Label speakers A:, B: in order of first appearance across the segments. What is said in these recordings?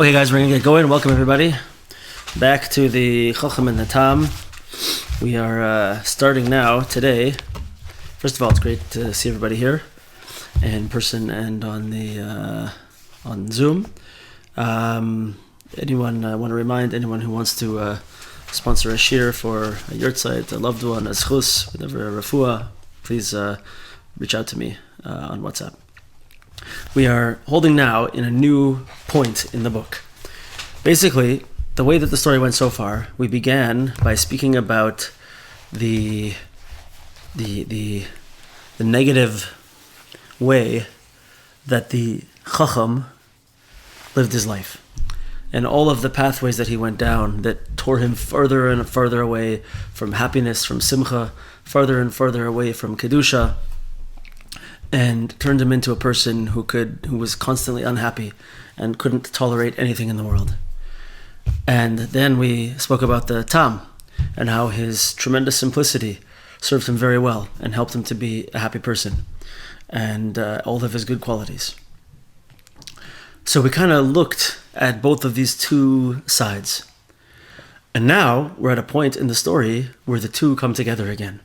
A: Okay, guys, we're gonna get going. Welcome everybody back to the Chochom and the Tam. We are starting now today. First of all, it's great to see everybody here, in person and on the on Zoom. Anyone want to remind anyone who wants to sponsor a shiur for a yurtzeit, a loved one, a schus, whatever, a refuah, please reach out to me on WhatsApp. We are holding now in a new point in the book. Basically, the way that the story went so far, we began by speaking about the negative way that the Chochom lived his life, and all of the pathways that he went down that tore him further and further away from happiness, from simcha, further and further away from kedusha, and turned him into a person who was constantly unhappy and couldn't tolerate anything in the world. And then we spoke about the Tam and how his tremendous simplicity served him very well and helped him to be a happy person, and all of his good qualities. So we kind of looked at both of these two sides. And now we're at a point in the story where the two come together again.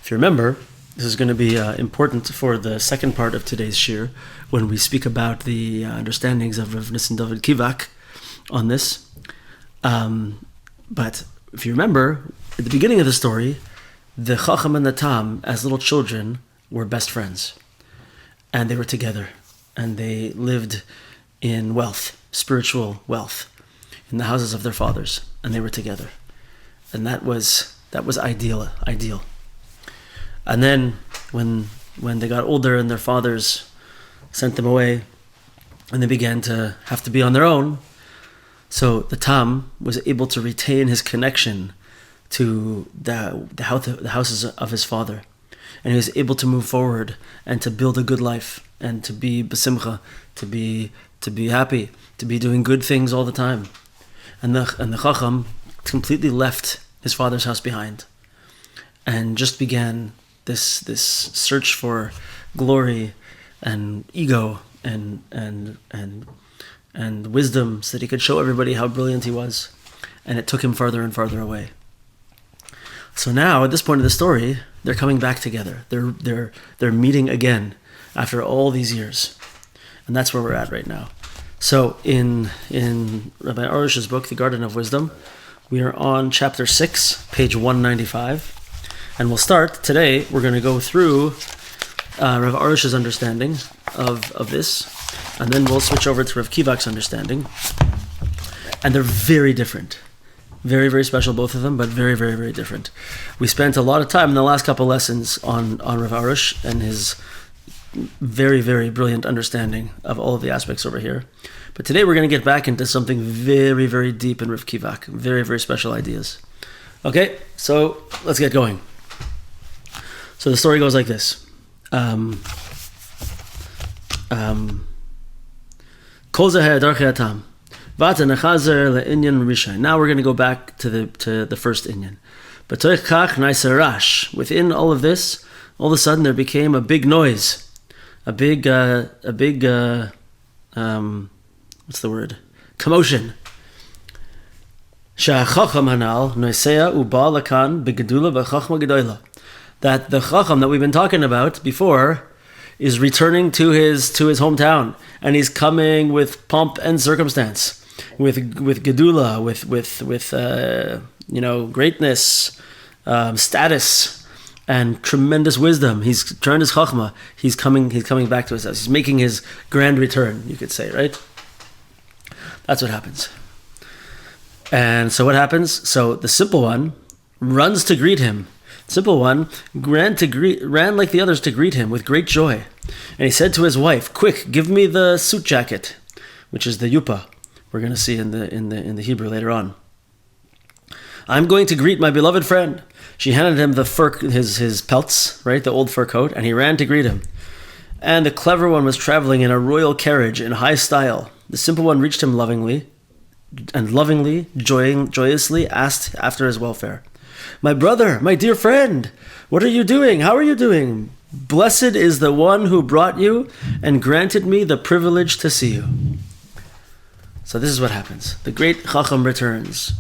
A: If you remember, this is going to be important for the second part of today's shiur, when we speak about the understandings of Rav Nissen David Kivak on this. But if you remember, at the beginning of the story, the Chochom and the Tam, as little children, were best friends. And they were together. And they lived in wealth, spiritual wealth, in the houses of their fathers. And they were together. And that was ideal. And then when they got older and their fathers sent them away and they began to have to be on their own, so the Tam was able to retain his connection to the houses of his father. And he was able to move forward and to build a good life and to be besimcha, to be happy, to be doing good things all the time. And the Chochom completely left his father's house behind and just began this search for glory and ego and wisdom, so that he could show everybody how brilliant he was, and it took him farther and farther away. So now, at this point of the story, they're coming back together. They're meeting again after all these years, and that's where we're at right now. So in Rabbi Arush's book, The Garden of Wisdom, we are on chapter 6, page 195. And we'll start today. We're going to go through Rav Arush's understanding of this, and then we'll switch over to Rav Kivak's understanding. And they're very different. Very, very special, both of them, but very, very, very different. We spent a lot of time in the last couple lessons on Rav Arush and his very, very brilliant understanding of all of the aspects over here. But today we're going to get back into something very, very deep in Rav Kivak. Very, very special ideas. Okay, so let's get going. So the story goes like this. Now we're going to go back to the first inyan. But within all of this, all of a sudden there became a big noise, a big what's the word? Commotion. That the Chochom that we've been talking about before is returning to his hometown, and he's coming with pomp and circumstance, with gedula, with greatness, status, and tremendous wisdom. He's turned his Chochmah. He's coming back to his house. He's making his grand return, you could say, right? That's what happens. And so what happens? So the simple one runs to greet him. Simple one ran like the others to greet him with great joy. And he said to his wife, "Quick, give me the suit jacket," which is the yupa. We're going to see in the Hebrew later on. "I'm going to greet my beloved friend." She handed him the fur, his pelts, right, the old fur coat, and he ran to greet him. And the clever one was traveling in a royal carriage in high style. The simple one reached him lovingly, joyously asked after his welfare. "My brother, my dear friend, what are you doing? How are you doing? Blessed is the one who brought you and granted me the privilege to see you." So this is what happens. The great Chochom returns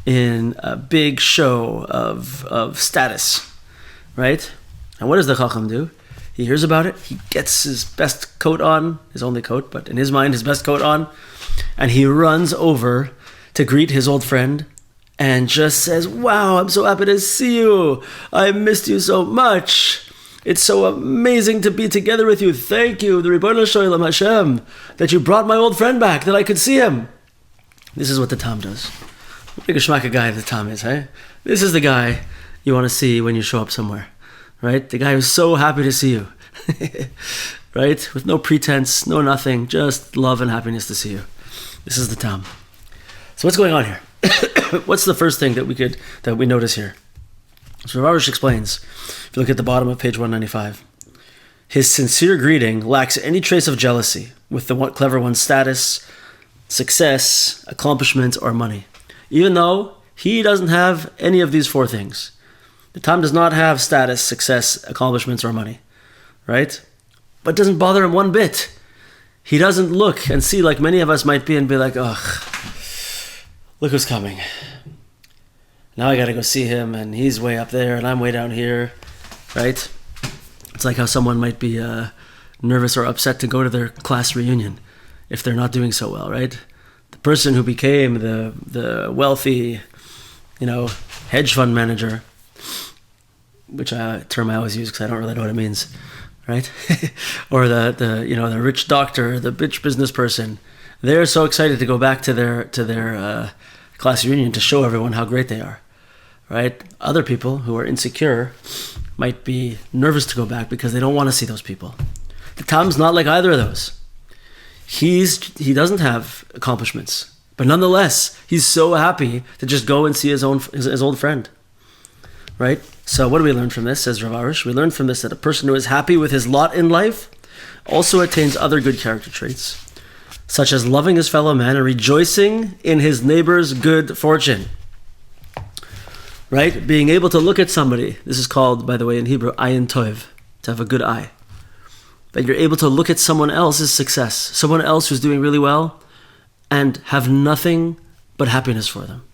A: in a big show of status, right? And what does the Chochom do? He hears about it, he gets his best coat on, his only coat, but in his mind, his best coat on, and he runs over to greet his old friend and just says, wow, I'm so happy to see you. I missed you so much. It's so amazing to be together with you. Thank you, the Ribono Shel Olam Hashem, that you brought my old friend back, that I could see him. This is what the Tam does. What a geschmack guy the Tam is, hey? This is the guy you want to see when you show up somewhere, right? The guy who's so happy to see you, right? With no pretense, no nothing, just love and happiness to see you. This is the Tam. So what's going on here? What's the first thing that we notice here? So Rav Arush explains, if you look at the bottom of page 195, his sincere greeting lacks any trace of jealousy with the clever one's status, success, accomplishment, or money, even though he doesn't have any of these four things. The Tam does not have status, success, accomplishments, or money, right? But it doesn't bother him one bit. He doesn't look and see like many of us might be and be like, ugh, look who's coming. Now I gotta go see him and he's way up there and I'm way down here, right? It's like how someone might be nervous or upset to go to their class reunion if they're not doing so well, right? The person who became the wealthy, hedge fund manager, which term I always use because I don't really know what it means, right? Or the rich doctor, the rich business person. They're so excited to go back to their class reunion to show everyone how great they are, right? Other people who are insecure might be nervous to go back because they don't want to see those people. The Tam's not like either of those. He doesn't have accomplishments, but nonetheless, he's so happy to just go and see his old friend, right? So what do we learn from this, says Rav Arush? We learn from this that a person who is happy with his lot in life also attains other good character traits, such as loving his fellow man and rejoicing in his neighbor's good fortune. Right? Being able to look at somebody, this is called, by the way, in Hebrew, ayin tov, to have a good eye. That you're able to look at someone else's success, someone else who's doing really well, and have nothing but happiness for them.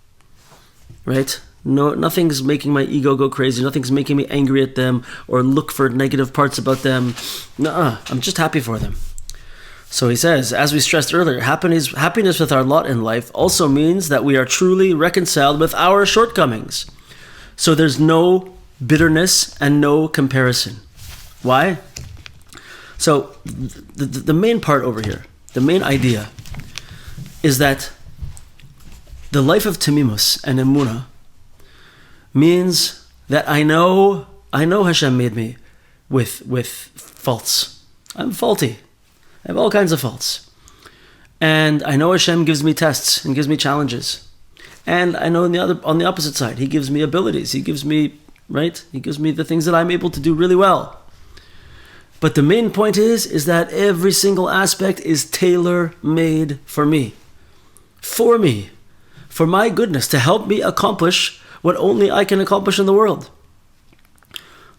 A: Right? No, nothing's making my ego go crazy, nothing's making me angry at them, or look for negative parts about them. Nuh-uh, I'm just happy for them. So he says, as we stressed earlier, happiness with our lot in life also means that we are truly reconciled with our shortcomings. So there's no bitterness and no comparison. Why? So the main part over here, the main idea, is that the life of Tamimus and Emunah means that I know Hashem made me with faults. I'm faulty. I have all kinds of faults. And I know Hashem gives me tests and gives me challenges. And I know on the opposite side, He gives me abilities. He gives me the things that I'm able to do really well. But the main point is that every single aspect is tailor-made for me, for my goodness, to help me accomplish what only I can accomplish in the world.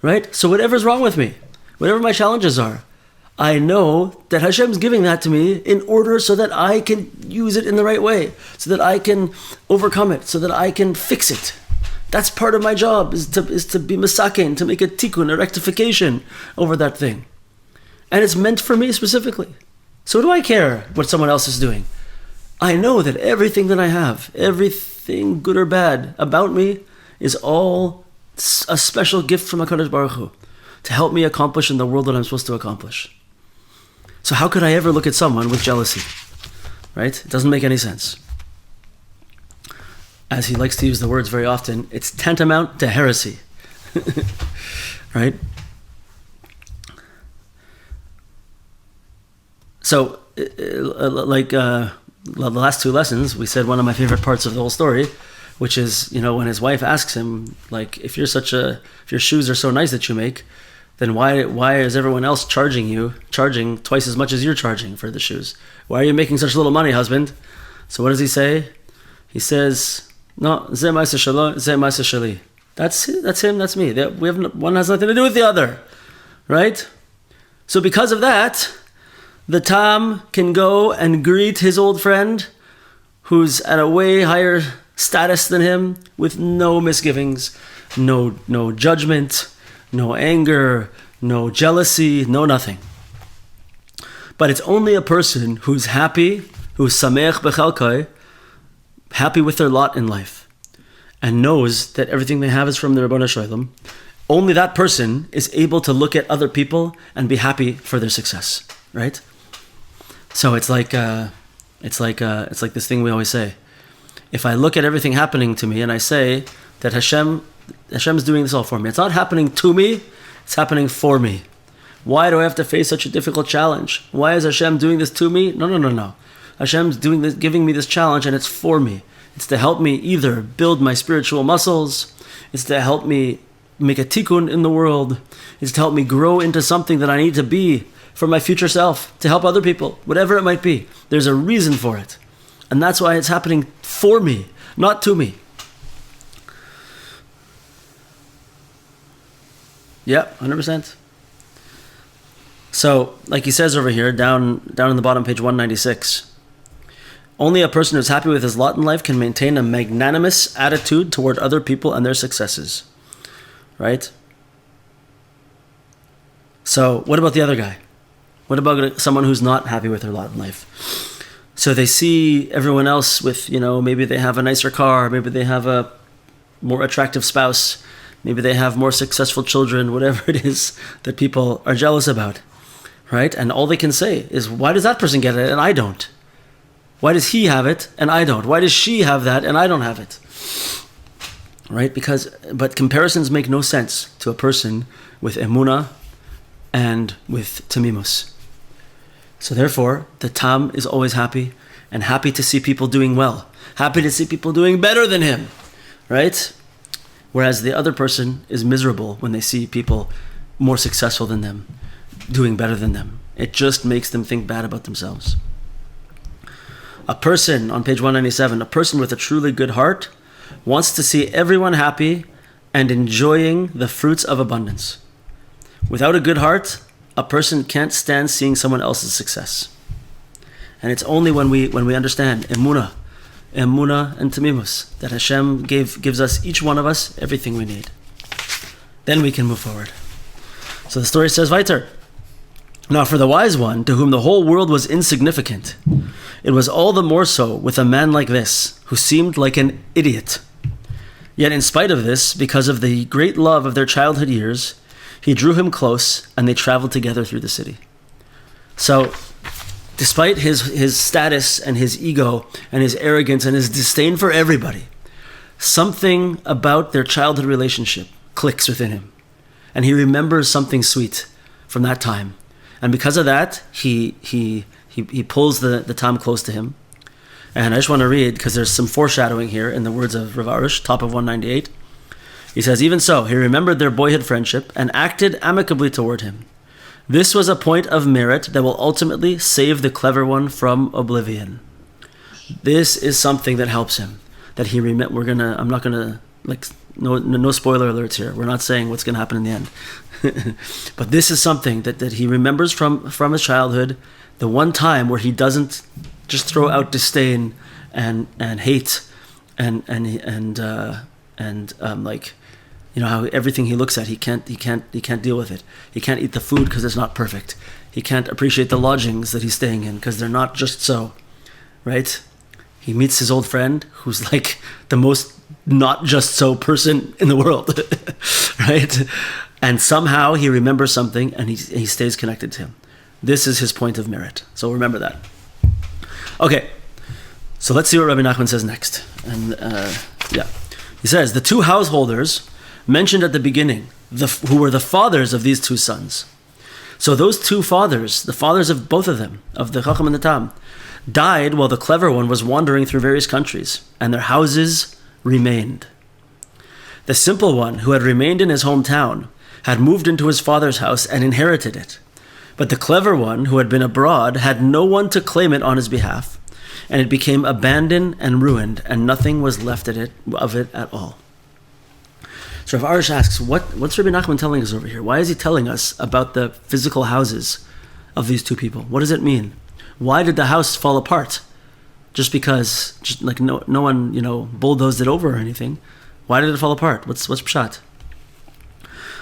A: Right? So whatever's wrong with me, whatever my challenges are, I know that Hashem's giving that to me in order so that I can use it in the right way, so that I can overcome it, so that I can fix it. That's part of my job, is to be masakin, to make a tikkun, a rectification over that thing. And it's meant for me specifically. So do I care what someone else is doing? I know that everything that I have, everything good or bad about me, is all a special gift from HaKadosh Baruch Hu to help me accomplish in the world what I'm supposed to accomplish. So how could I ever look at someone with jealousy? Right? It doesn't make any sense. As he likes to use the words very often, it's tantamount to heresy. Right? So, the last two lessons, we said one of my favorite parts of the whole story, which is, when his wife asks him, like, if your shoes are so nice that you make, then why is everyone else charging twice as much as you're charging for the shoes? Why are you making such little money, husband? So what does he say? He says, no, zeh ma'aseh shelo, zeh ma'aseh sheli. That's him, that's me. One has nothing to do with the other, right? So because of that, The Tam can go and greet his old friend who's at a way higher status than him with no misgivings, no judgment, no anger, no jealousy, no nothing. But it's only a person who's happy, who's sameach bechalkai, happy with their lot in life, and knows that everything they have is from the Ribono Shel Olam. Only that person is able to look at other people and be happy for their success, right? So it's like this thing we always say. If I look at everything happening to me and I say that Hashem's doing this all for me, it's not happening to me, it's happening for me. Why do I have to face such a difficult challenge? Why is Hashem doing this to me? No. Hashem's doing this, giving me this challenge, and it's for me. It's to help me either build my spiritual muscles, it's to help me make a tikkun in the world, it's to help me grow into something that I need to be for my future self, to help other people, whatever it might be. There's a reason for it. And that's why it's happening for me, not to me. Yeah, 100%. So, like he says over here, down in the bottom, page 196, only a person who's happy with his lot in life can maintain a magnanimous attitude toward other people and their successes. Right? So, what about the other guy? What about someone who's not happy with their lot in life? So they see everyone else with, maybe they have a nicer car, maybe they have a more attractive spouse, maybe they have more successful children, whatever it is that people are jealous about, right? And all they can say is, why does that person get it and I don't? Why does he have it and I don't? Why does she have that and I don't have it? Right? But comparisons make no sense to a person with emunah and with tamimus. So therefore, the Tam is always happy, and happy to see people doing well, happy to see people doing better than him, right? Whereas the other person is miserable when they see people more successful than them, doing better than them. It just makes them think bad about themselves. A person, on page 197, a person with a truly good heart wants to see everyone happy and enjoying the fruits of abundance. Without a good heart, a person can't stand seeing someone else's success. And it's only when we understand emunah and tamimus, that Hashem gives us, each one of us, everything we need. Then we can move forward. So the story says weiter. Now for the wise one, to whom the whole world was insignificant, it was all the more so with a man like this, who seemed like an idiot. Yet in spite of this, because of the great love of their childhood years, he drew him close, and they traveled together through the city. So, despite his status and his ego and his arrogance and his disdain for everybody, something about their childhood relationship clicks within him. And he remembers something sweet from that time. And because of that, he pulls the Tam close to him. And I just want to read, because there's some foreshadowing here in the words of Rav Arush, top of 198. He says, even so, he remembered their boyhood friendship and acted amicably toward him. This was a point of merit that will ultimately save the clever one from oblivion. This is something that helps him. That he I'm not gonna, no spoiler alerts here. We're not saying what's gonna happen in the end. But this is something that he remembers from his childhood, the one time where he doesn't just throw out disdain and hate and how everything he looks at, he can't deal with it. He can't eat the food because it's not perfect. He can't appreciate the lodgings that he's staying in because they're not just so, right? He meets his old friend who's like the most not just so person in the world, right? And somehow he remembers something and he stays connected to him. This is his point of merit. So remember that. Okay, so let's see what Rabbi Nachman says next. And he says, the two householders mentioned at the beginning, who were the fathers of these two sons. So those two fathers, the fathers of both of them, of the Chochom and the Tam, died while the clever one was wandering through various countries, and their houses remained. The simple one, who had remained in his hometown, had moved into his father's house and inherited it. But the clever one, who had been abroad, had no one to claim it on his behalf, and it became abandoned and ruined, and nothing was left of it at all. So Rav Arush asks, what's Rabbi Nachman telling us over here? Why is he telling us about the physical houses of these two people? What does it mean? Why did the house fall apart? Just because, no one, bulldozed it over or anything. Why did it fall apart? What's pshat?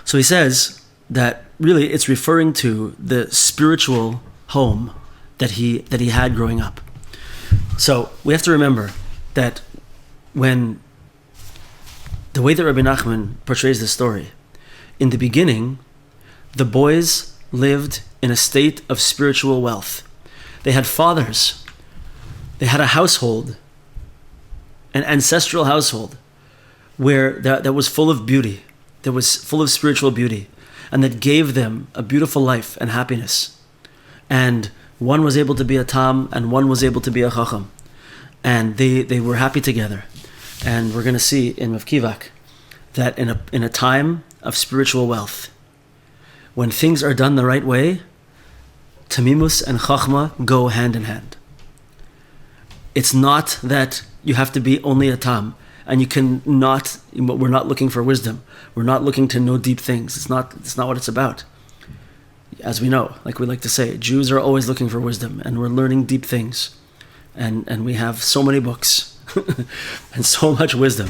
A: So he says that really it's referring to the spiritual home that he had growing up. So we have to remember that when the way that Rabbi Nachman portrays this story, in the beginning, the boys lived in a state of spiritual wealth. They had fathers. They had a household, an ancestral household, where that was full of beauty, that was full of spiritual beauty, and that gave them a beautiful life and happiness. And one was able to be a tam, and one was able to be a chochom. And they were happy together. And we're going to see in Rav Kivak that in a time of spiritual wealth, when things are done the right way, tamimus and chachma go hand in hand. It's not that you have to be only a tam, and we're not looking for wisdom. We're not looking to know deep things. It's not what it's about. As we know, like we like to say, Jews are always looking for wisdom, and we're learning deep things. And we have so many books, and so much wisdom,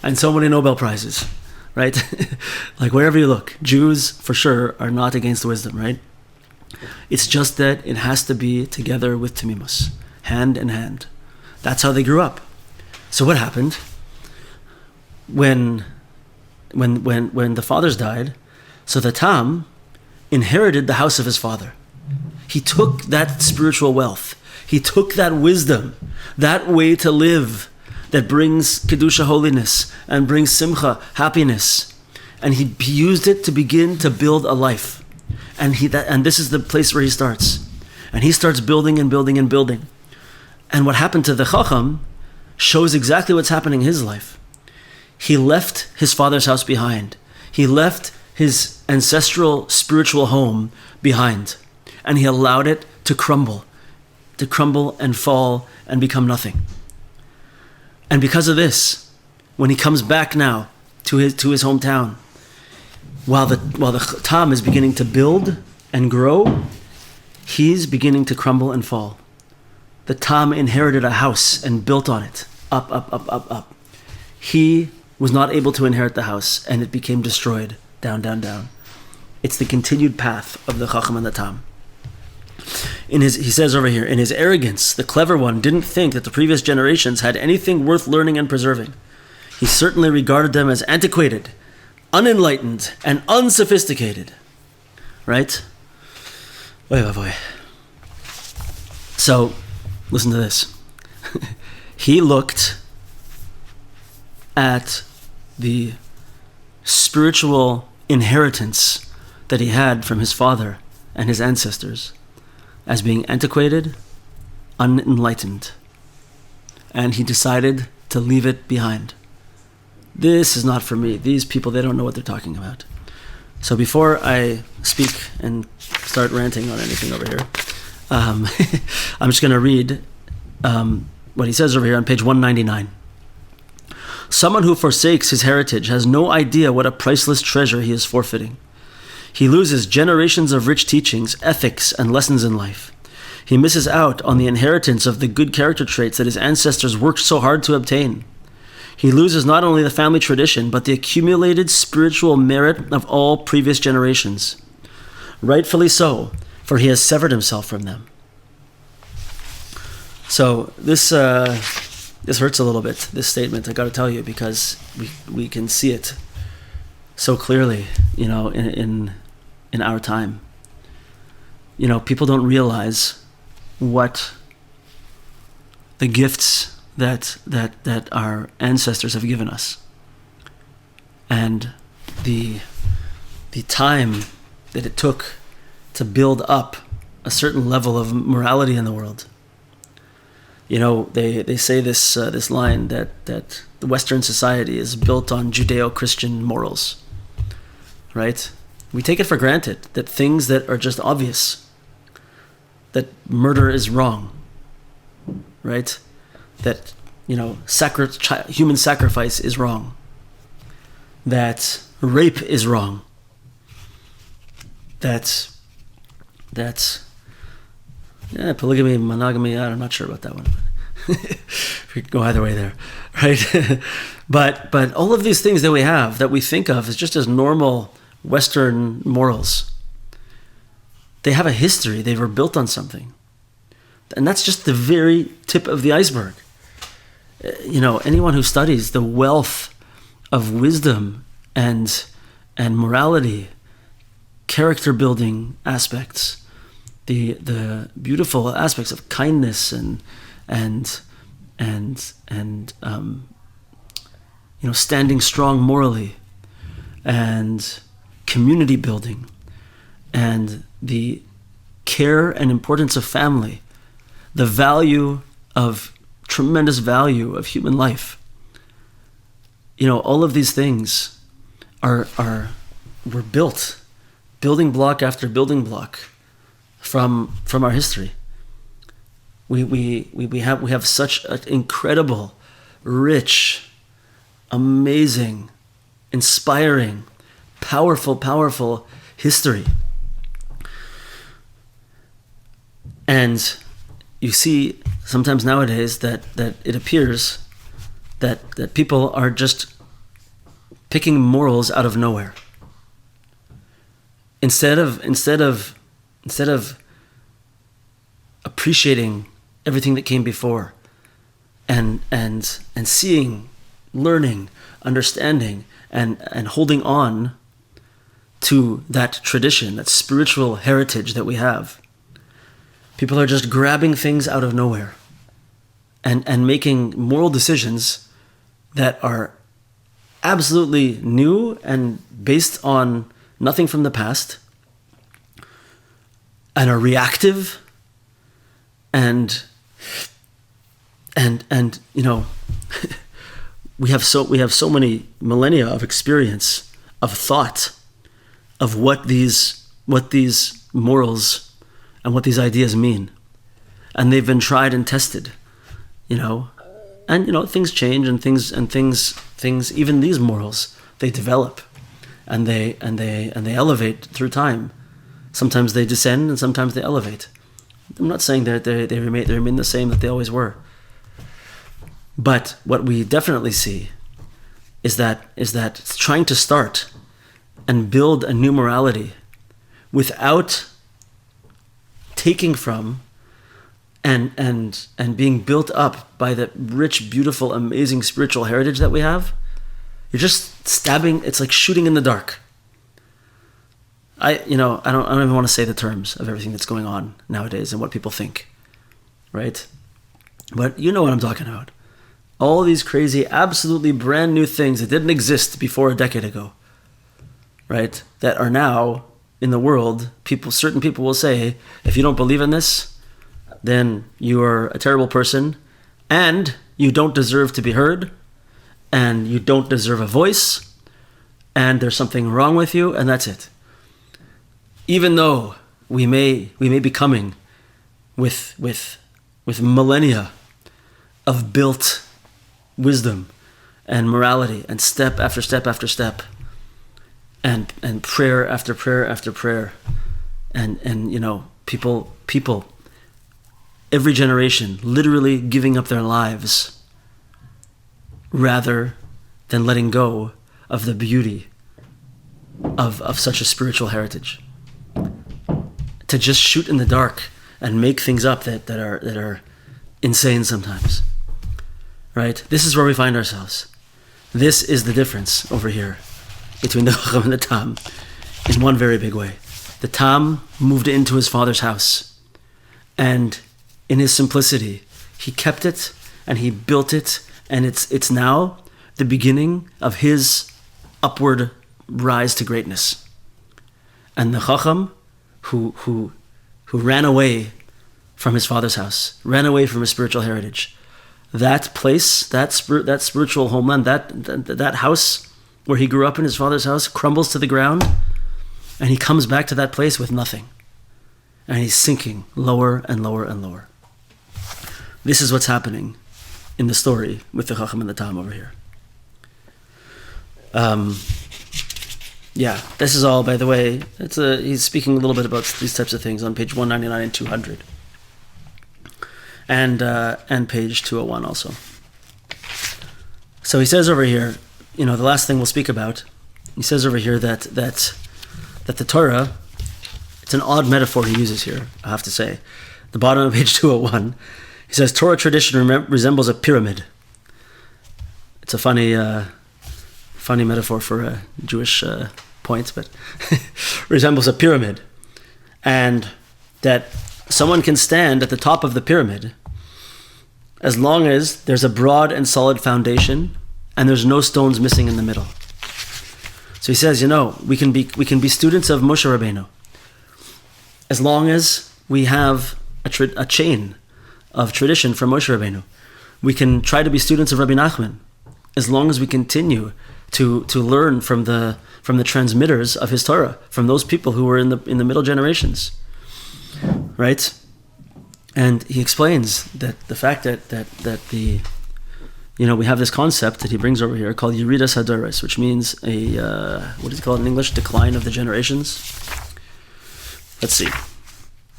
A: and so many Nobel Prizes, right? Like wherever you look, Jews for sure are not against wisdom, right? It's just that it has to be together with tamimus, hand in hand. That's how they grew up. So what happened when the fathers died? So the tam inherited the house of his father. He took that spiritual wealth. He took that wisdom, that way to live that brings kedusha, holiness, and brings simcha, happiness, and he used it to begin to build a life. And this is the place where he starts. And he starts building and building and building. And what happened to the Chochom shows exactly what's happening in his life. He left his father's house behind. He left his ancestral spiritual home behind. And he allowed it to crumble and fall and become nothing. And because of this, when he comes back now to his hometown, while the tam is beginning to build and grow, he's beginning to crumble and fall. The tam inherited a house and built on it, up. He was not able to inherit the house, and it became destroyed, down. It's the continued path of the Chacham and the tam. He says over here, in his arrogance, the clever one didn't think that the previous generations had anything worth learning and preserving. He certainly regarded them as antiquated, unenlightened, and unsophisticated. Right? Boy. So, listen to this. He looked at the spiritual inheritance that he had from his father and his ancestors as being antiquated, unenlightened. And he decided to leave it behind. This is not for me. These people, they don't know what they're talking about. So before I speak and start ranting on anything over here, I'm just going to read what he says over here on page 199. Someone who forsakes his heritage has no idea what a priceless treasure he is forfeiting. He loses generations of rich teachings, ethics, and lessons in life. He misses out on the inheritance of the good character traits that his ancestors worked so hard to obtain. He loses not only the family tradition, but the accumulated spiritual merit of all previous generations. Rightfully so, for he has severed himself from them. So this hurts a little bit, this statement, I got to tell you, because we can see it so clearly, in our time. People don't realize what the gifts that our ancestors have given us, and the time that it took to build up a certain level of morality in the world. They say this line that the Western society is built on Judeo-Christian morals, right? We take it for granted that things that are just obvious, that murder is wrong, right? That, human sacrifice is wrong, that rape is wrong, that Yeah, polygamy, monogamy, I'm not sure about that one. We could go either way there, right? but all of these things that we have, that we think of as just as normal Western morals, they have a history. They were built on something. And that's just the very tip of the iceberg. Anyone who studies the wealth of wisdom and morality, character building aspects, the beautiful aspects of kindness and standing strong morally, and community building, and the care and importance of family, the tremendous value of human life. All of these things were built, building block after building block, from our history. We have such an incredible, rich, amazing, inspiring, powerful history. And you see sometimes nowadays that it appears that people are just picking morals out of nowhere. Instead of appreciating everything that came before, and seeing, learning, understanding, and holding on to that tradition, that spiritual heritage that we have. People are just grabbing things out of nowhere and making moral decisions that are absolutely new and based on nothing from the past, and are reactive, and we have so many millennia of experience, of thought, of what these morals and what these ideas mean, and they've been tried and tested, and things change, and things even these morals, they develop, and they elevate through time. Sometimes they descend, and sometimes they elevate. I'm not saying that they remain the same that they always were. But what we definitely see is that it's trying to start and build a new morality without taking from and being built up by the rich, beautiful, amazing spiritual heritage that we have. You're just stabbing. It's like shooting in the dark. I don't even want to say the terms of everything that's going on nowadays and what people think, right? But you know what I'm talking about. All these crazy, absolutely brand new things that didn't exist before a decade ago, right? That are now in the world. Certain people will say, if you don't believe in this, then you are a terrible person, and you don't deserve to be heard, and you don't deserve a voice, and there's something wrong with you, and that's it. Even though we may be coming with millennia of built wisdom and morality, and step after step after step, and prayer after prayer after prayer, and people every generation literally giving up their lives rather than letting go of the beauty of such a spiritual heritage. To just shoot in the dark and make things up that are insane sometimes, right? This is where we find ourselves. This is the difference over here between the Chochom and the Tam in one very big way. The Tam moved into his father's house, and in his simplicity, he kept it and he built it, and it's now the beginning of his upward rise to greatness. And the Chochom, who ran away from his father's house, ran away from his spiritual heritage, that place, that spiritual homeland, that house where he grew up in his father's house, crumbles to the ground, and he comes back to that place with nothing, and he's sinking lower and lower and lower. This is what's happening in the story with the Chochom and the Tam over here. This is all, by the way, he's speaking a little bit about these types of things on page 199 and 200. and page 201 also. So he says over here, the last thing we'll speak about, he says over here that the Torah, it's an odd metaphor he uses here, I have to say. The bottom of page 201, he says, Torah tradition resembles a pyramid. It's a funny metaphor for a Jewish point, but resembles a pyramid. And that someone can stand at the top of the pyramid as long as there's a broad and solid foundation and there's no stones missing in the middle. So he says, we can be students of Moshe Rabbeinu as long as we have a chain of tradition from Moshe Rabbeinu. We can try to be students of Rabbi Nachman as long as we continue to learn from the transmitters of his Torah, from those people who were in the middle generations, right? And he explains that the fact that we have this concept that he brings over here called Yeridas Hadoros, which means what is it called in English? Decline of the generations. Let's see,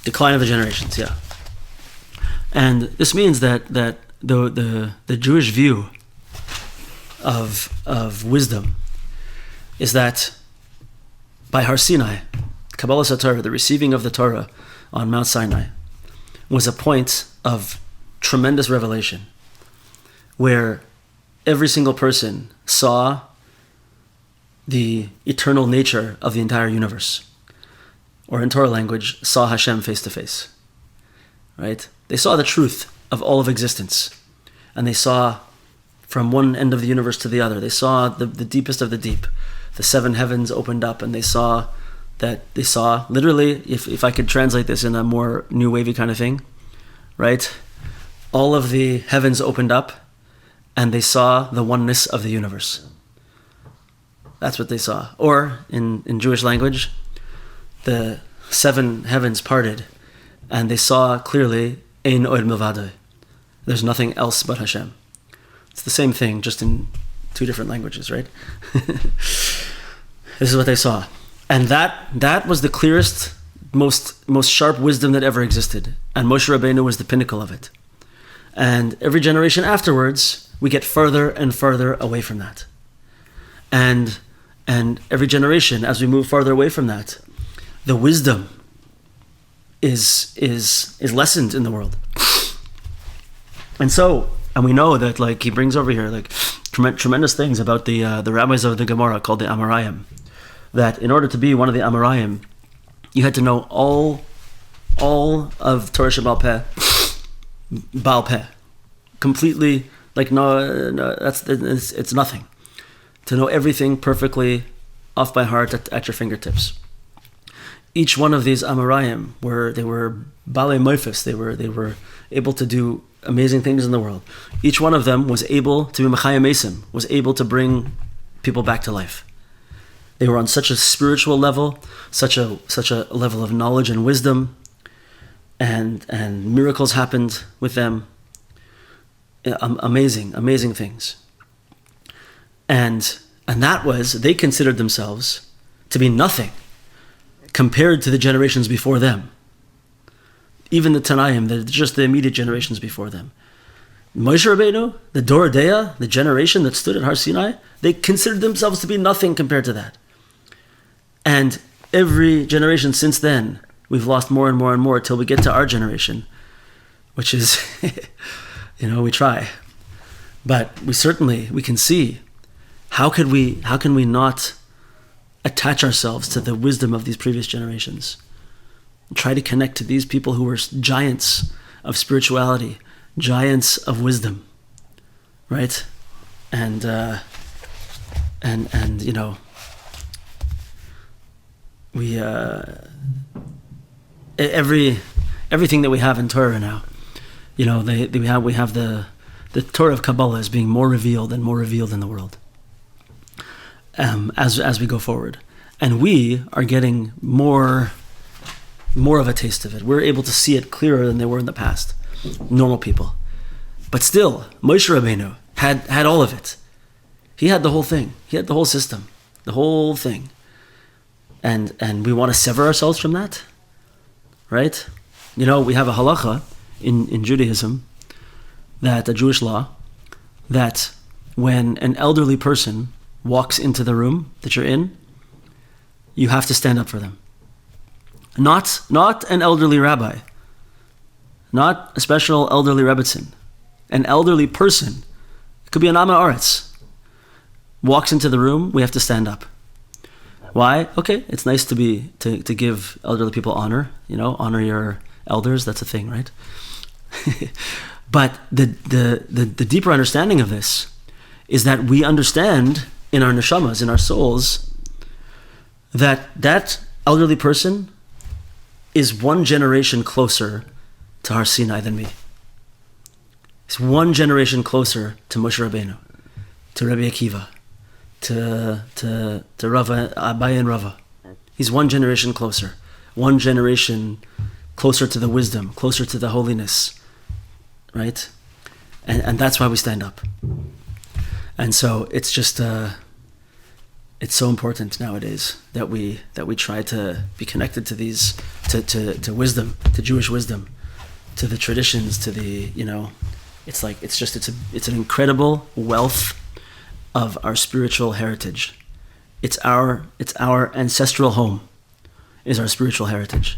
A: decline of the generations. Yeah, and this means that the Jewish view of wisdom is that by Har Sinai, Kabbalah Torah, the receiving of the Torah on Mount Sinai, was a point of tremendous revelation where every single person saw the eternal nature of the entire universe, or in Torah language, saw Hashem face to face, right? They saw the truth of all of existence, and they saw from one end of the universe to the other. They saw the deepest of the deep. The seven heavens opened up, and they saw literally, if I could translate this in a more new wavy kind of thing, right? All of the heavens opened up, and they saw the oneness of the universe. That's what they saw. Or in Jewish language, the seven heavens parted, and they saw clearly Ein Od Milvado. There's nothing else but Hashem. It's the same thing, just in two different languages, right? This is what they saw. And that was the clearest, most sharp wisdom that ever existed. And Moshe Rabbeinu was the pinnacle of it. And every generation afterwards, we get further and further away from that. And every generation, as we move farther away from that, the wisdom is lessened in the world. And we know that, like, he brings over here, like, tremendous things about the rabbis of the Gemara called the Amoraim. That in order to be one of the Amoraim, you had to know all of Torah Shebaal Peh, completely. Like, no, it's nothing. To know everything perfectly off by heart at your fingertips. Each one of these Amoraim they were Balei Moifis. They were able to do amazing things in the world. Each one of them was able to be Mechayim Esim, was able to bring people back to life. They were on such a spiritual level, such a level of knowledge and wisdom, and miracles happened with them. Amazing things. And that was, they considered themselves to be nothing compared to the generations before them. Even the Tanaim, just the immediate generations before them. Moshe Rabbeinu, the Dor Deah, the generation that stood at Har Sinai, they considered themselves to be nothing compared to that. And every generation since then, we've lost more and more and more till we get to our generation, which is, we try. But we can see, how can we not attach ourselves to the wisdom of these previous generations? Try to connect to these people who were giants of spirituality, giants of wisdom, right? And we everything that we have in Torah now, we have the Torah of Kabbalah is being more revealed and more revealed in the world as we go forward, and we are getting more of a taste of it. We're able to see it clearer than they were in the past, normal people. But still, Moshe Rabbeinu had all of it. He had the whole thing. He had the whole system, the whole thing. And we want to sever ourselves from that, right? We have a halacha in Judaism, that a Jewish law, that when an elderly person walks into the room that you're in, you have to stand up for them. Not an elderly rabbi, not a special elderly rebbitzin. An elderly person, it could be an Amma Aretz, walks into the room, we have to stand up. Why? Okay, it's nice to give elderly people honor, honor your elders, that's a thing, right? But the deeper understanding of this is that we understand in our neshamas, in our souls, that elderly person is one generation closer to Har Sinai than me. It's one generation closer to Moshe Rabbeinu, to Rabbi Akiva, to Rava, Abaye and Rava. He's one generation closer to the wisdom, closer to the holiness, right? And that's why we stand up. And so it's just it's so important nowadays that we try to be connected to these to wisdom, to Jewish wisdom, to the traditions, to the it's an incredible wealth of our spiritual heritage. It's our ancestral home, is our spiritual heritage,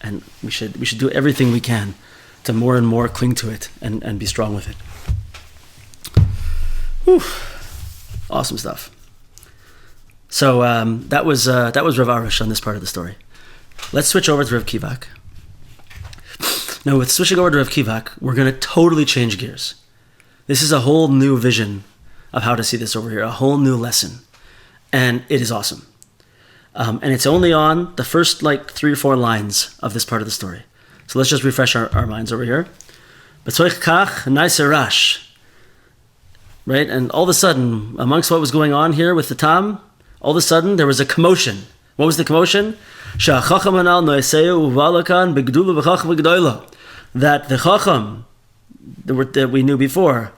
A: and we should do everything we can to more and more cling to it and be strong with it. Whew. Awesome stuff. So that was Rav Arush on this part of the story. Let's switch over to Rav Kivak. Now, with switching over to Rav Kivak, we're going to totally change gears. This is a whole new vision of how to see this over here, a whole new lesson, and it is awesome. And it's only on the first 3 or 4 lines of this part of the story. So let's just refresh our minds over here. Right, and all of a sudden, amongst what was going on here with the Tam, all of a sudden there was a commotion. What was the commotion? That the Chochom that we knew before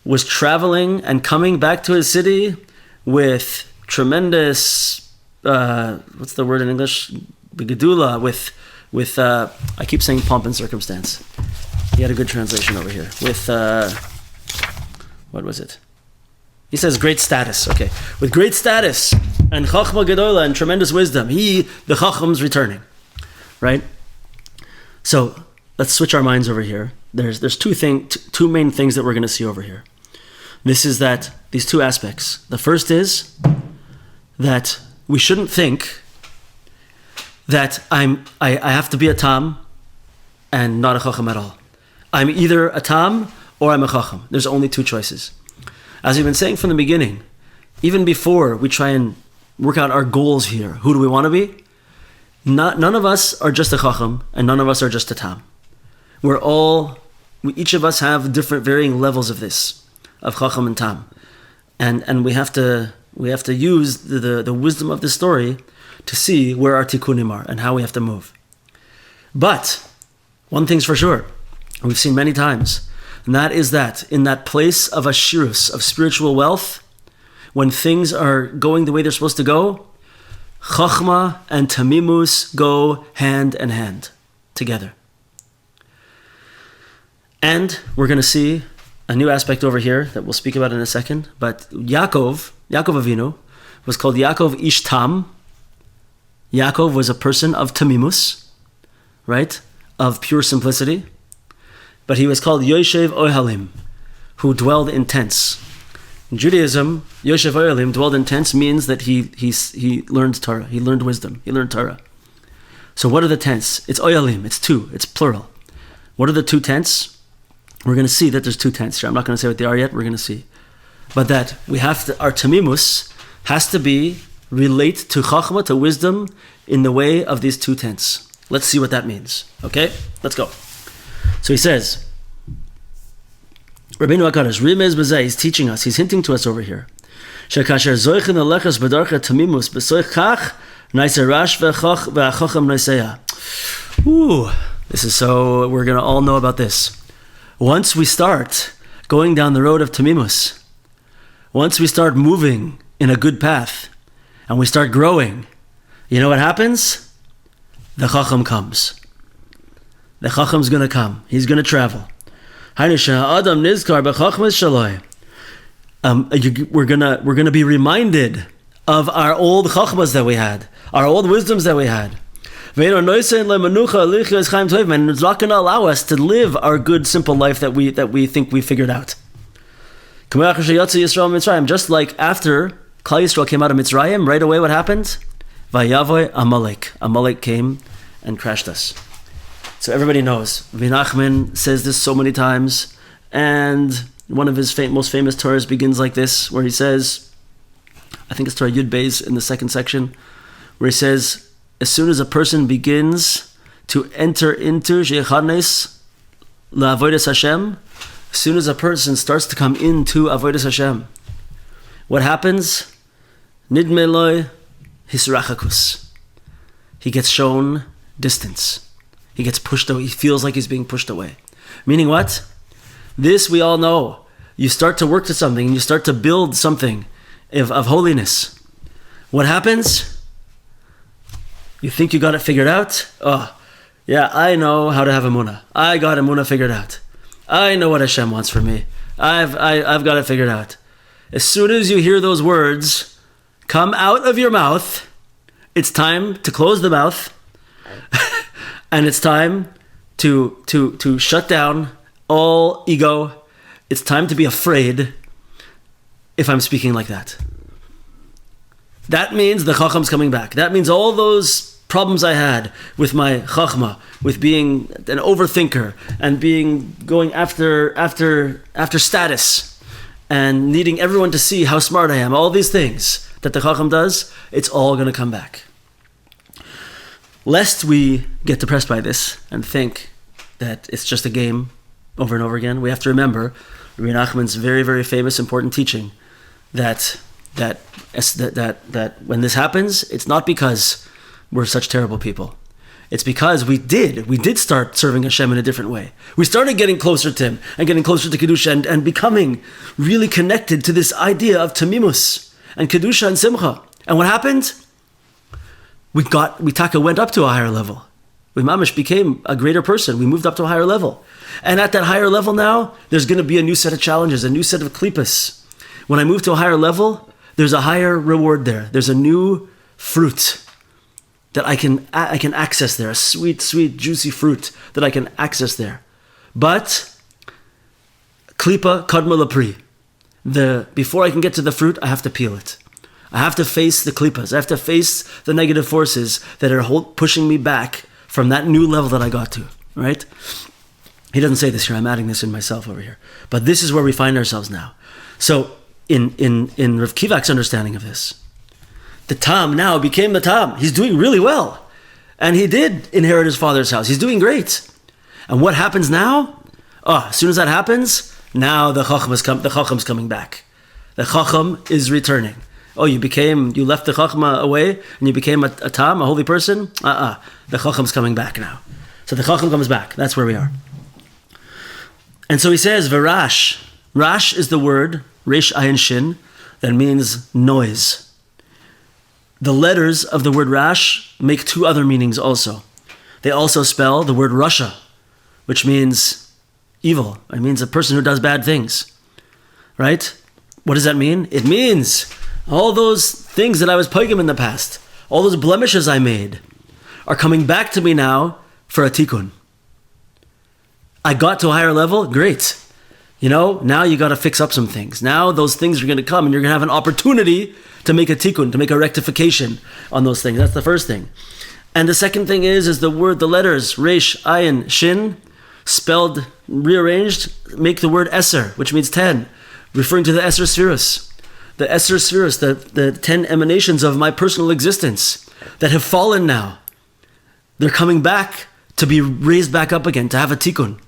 A: was traveling and coming back to his city with tremendous, what's the word in English? Begedula, with I keep saying pomp and circumstance. He had a good translation over here. With, what was it? He says great status, okay. With great status and Chachma Gedola and tremendous wisdom, the Chachom's returning, right? So let's switch our minds over here. There's two main things that we're going to see over here. This is that these 2 aspects. The first is that we shouldn't think that I have to be a Tam and not a Chacham at all. I'm either a Tam or I'm a Chacham. There's only 2 choices. As we've been saying from the beginning, even before we try and work out our goals here, who do we want to be? None of us are just a Chacham and none of us are just a Tam. Each of us have different varying levels of this, of Chacham and Tam. And we have to use the wisdom of this story to see where our tikkunim are and how we have to move. But one thing's for sure, we've seen many times, and that is that in that place of ashirus, of spiritual wealth, when things are going the way they're supposed to go, Chachma and Tamimus go hand in hand together. And we're going to see a new aspect over here that we'll speak about in a second. But Yaakov Avinu, was called Yaakov Ish Tam. Yaakov was a person of Tamimus, right? Of pure simplicity. But he was called Yoshev Ohalim, who dwelled in tents. In Judaism, Yoshev Ohalim, dwelled in tents, means that he learned Torah, he learned wisdom, he learned Torah. So what are the tents? It's Ohalim, it's 2, it's plural. What are the 2 tents? We're going to see that there's 2 tents here. I'm not going to say what they are yet, we're going to see. But that we have to, our Tamimus has to relate to Chachma, to wisdom, in the way of these 2 tents. Let's see what that means. Okay? Let's go. So he says, Rabbeinu HaKadosh, Rimez B'zeh, he's teaching us, he's hinting to us over here. Shekasher zoichen alechas b'darcha tamimus b'soich kach naiser rash v'achacham naiseya. Ooh, this is so, we're going to all know about this. Once we start going down the road of tamimus, once we start moving in a good path, and we start growing, you know what happens? The Chacham comes. The Chocham's going to come. He's going to travel. We're gonna be reminded of our old chachmas that we had, our old wisdoms that we had. And it's not going to allow us to live our good, simple life that we think we figured out. Just like after Klal Yisrael came out of Mitzrayim, right away what happened? Vayavoy Amalek. Amalek came and crashed us. So everybody knows. Nachman says this so many times, and one of his most famous Torahs begins like this, where he says, I think it's Torah Yud Beis in the second section, where he says, as soon as a person begins to enter into Shechanes LaAvodas Hashem, as soon as a person starts to come into Avodas Hashem, what happens? Nidme loy hisrachakus. He gets shown distance. He gets pushed away. He feels like he's being pushed away. Meaning what? This we all know. You start to work to something and you start to build something of holiness. What happens? You think you got it figured out? Oh, yeah, I know how to have emunah. I got emunah figured out. I know what Hashem wants from me. I've got it figured out. As soon as you hear those words come out of your mouth, it's time to close the mouth. And it's time to shut down all ego. It's time to be afraid if I'm speaking like that. That means the Chocham's coming back. That means all those problems I had with my Chachma, with being an overthinker and going after status and needing everyone to see how smart I am, all these things that the Chacham does, it's all going to come back. Lest we get depressed by this and think that it's just a game over and over again, we have to remember Rabbi Nachman's very, very famous, important teaching that when this happens, it's not because we're such terrible people. It's because we did start serving Hashem in a different way. We started getting closer to Him and getting closer to Kedusha and becoming really connected to this idea of Tamimus and Kedusha and Simcha. And what happened? We went up to a higher level. We mamish became a greater person. We moved up to a higher level. And at that higher level now, there's going to be a new set of challenges, a new set of klipas. When I move to a higher level, there's a higher reward there. There's a new fruit that I can access there, a sweet, sweet, juicy fruit that I can access there. But klipa kadma lapri. Before I can get to the fruit, I have to peel it. I have to face the klipas. I have to face the negative forces that are pushing me back from that new level that I got to, right? He doesn't say this here. I'm adding this in myself over here. But this is where we find ourselves now. So in Rav Kivak's understanding of this, the Tam now became the Tam. He's doing really well. And he did inherit his father's house. He's doing great. And what happens now? As soon as that happens, now the Chocham's coming back. The Chocham is returning. You left the Chachma away and you became a Tam, a holy person? The Chocham's coming back now. So the Chocham comes back. That's where we are. And so he says, V'rash. Rash is the word, Resh Ayin Shin, that means noise. The letters of the word Rash make two other meanings also. They also spell the word Rasha, which means evil. It means a person who does bad things. Right? What does that mean? It means all those things that I was pogim in the past, all those blemishes I made, are coming back to me now for a tikkun. I got to a higher level, great. Now you got to fix up some things. Now those things are going to come and you're going to have an opportunity to make a tikkun, to make a rectification on those things. That's the first thing. And the second thing is the letters, Resh, Ayin, Shin, spelled, rearranged, make the word Eser, which means 10, referring to the Eser Sfiros. The Eser Sfiros, the 10 emanations of my personal existence that have fallen now. They're coming back to be raised back up again, to have a tikkun.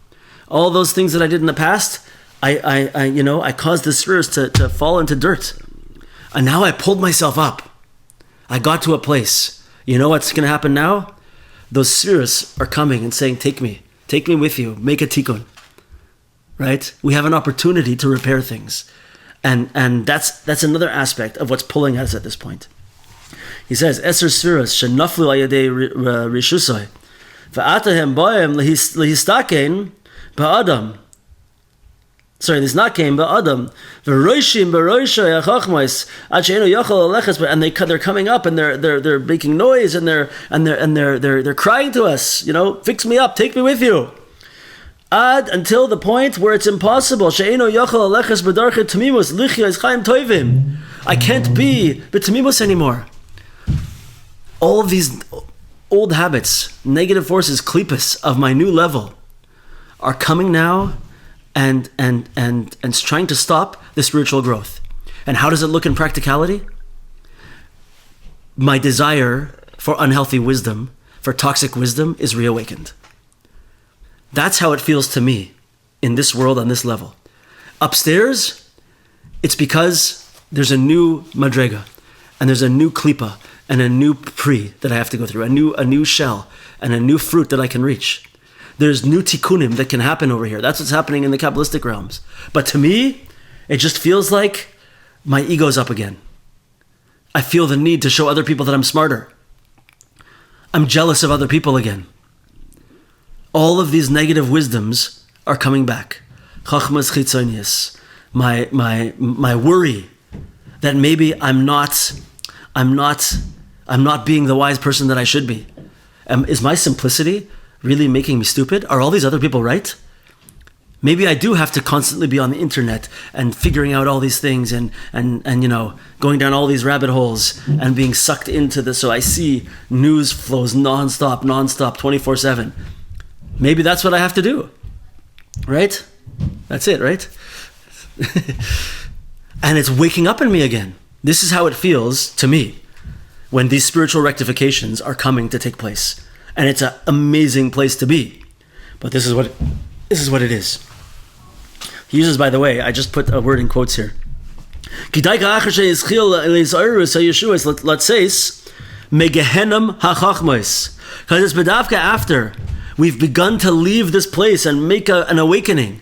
A: All those things that I did in the past, I caused the spheres to fall into dirt. And now I pulled myself up. I got to a place. You know what's going to happen now? Those spheres are coming and saying, take me with you, make a tikkun. Right? We have an opportunity to repair things. And that's another aspect of what's pulling us at this point. He says, Eser spheres, shenaflu ayadei rishusai. V'atahem boim lehistakein ba'adam. Sorry, this not came, but Adam. And they're coming up and they're making noise and they're crying to us. Fix me up, take me with you. Until the point where it's impossible. I can't be b'tamimus anymore. All of these old habits, negative forces, klipas of my new level, are coming now. And trying to stop the spiritual growth. And how does it look in practicality? My desire for unhealthy wisdom, for toxic wisdom, is reawakened. That's how it feels to me in this world on this level. Upstairs, it's because there's a new madrega, and there's a new klipa, and a new pri that I have to go through, a new shell, and a new fruit that I can reach. There's new tikkunim that can happen over here. That's what's happening in the Kabbalistic realms. But to me, it just feels like my ego's up again. I feel the need to show other people that I'm smarter. I'm jealous of other people again. All of these negative wisdoms are coming back. Chachmas chitzonius. My worry that maybe I'm not being the wise person that I should be. Is my simplicity really making me stupid? Are all these other people right? Maybe I do have to constantly be on the internet and figuring out all these things and going down all these rabbit holes and being sucked into this. So I see news flows nonstop, 24/7. Maybe that's what I have to do, right? That's it, right? And it's waking up in me again. This is how it feels to me when these spiritual rectifications are coming to take place. And it's an amazing place to be. But this is what it is. He uses, by the way, I just put a word in quotes here. Let's say, megehenem hachachmos. Because it's bedavka after we've begun to leave this place and make an awakening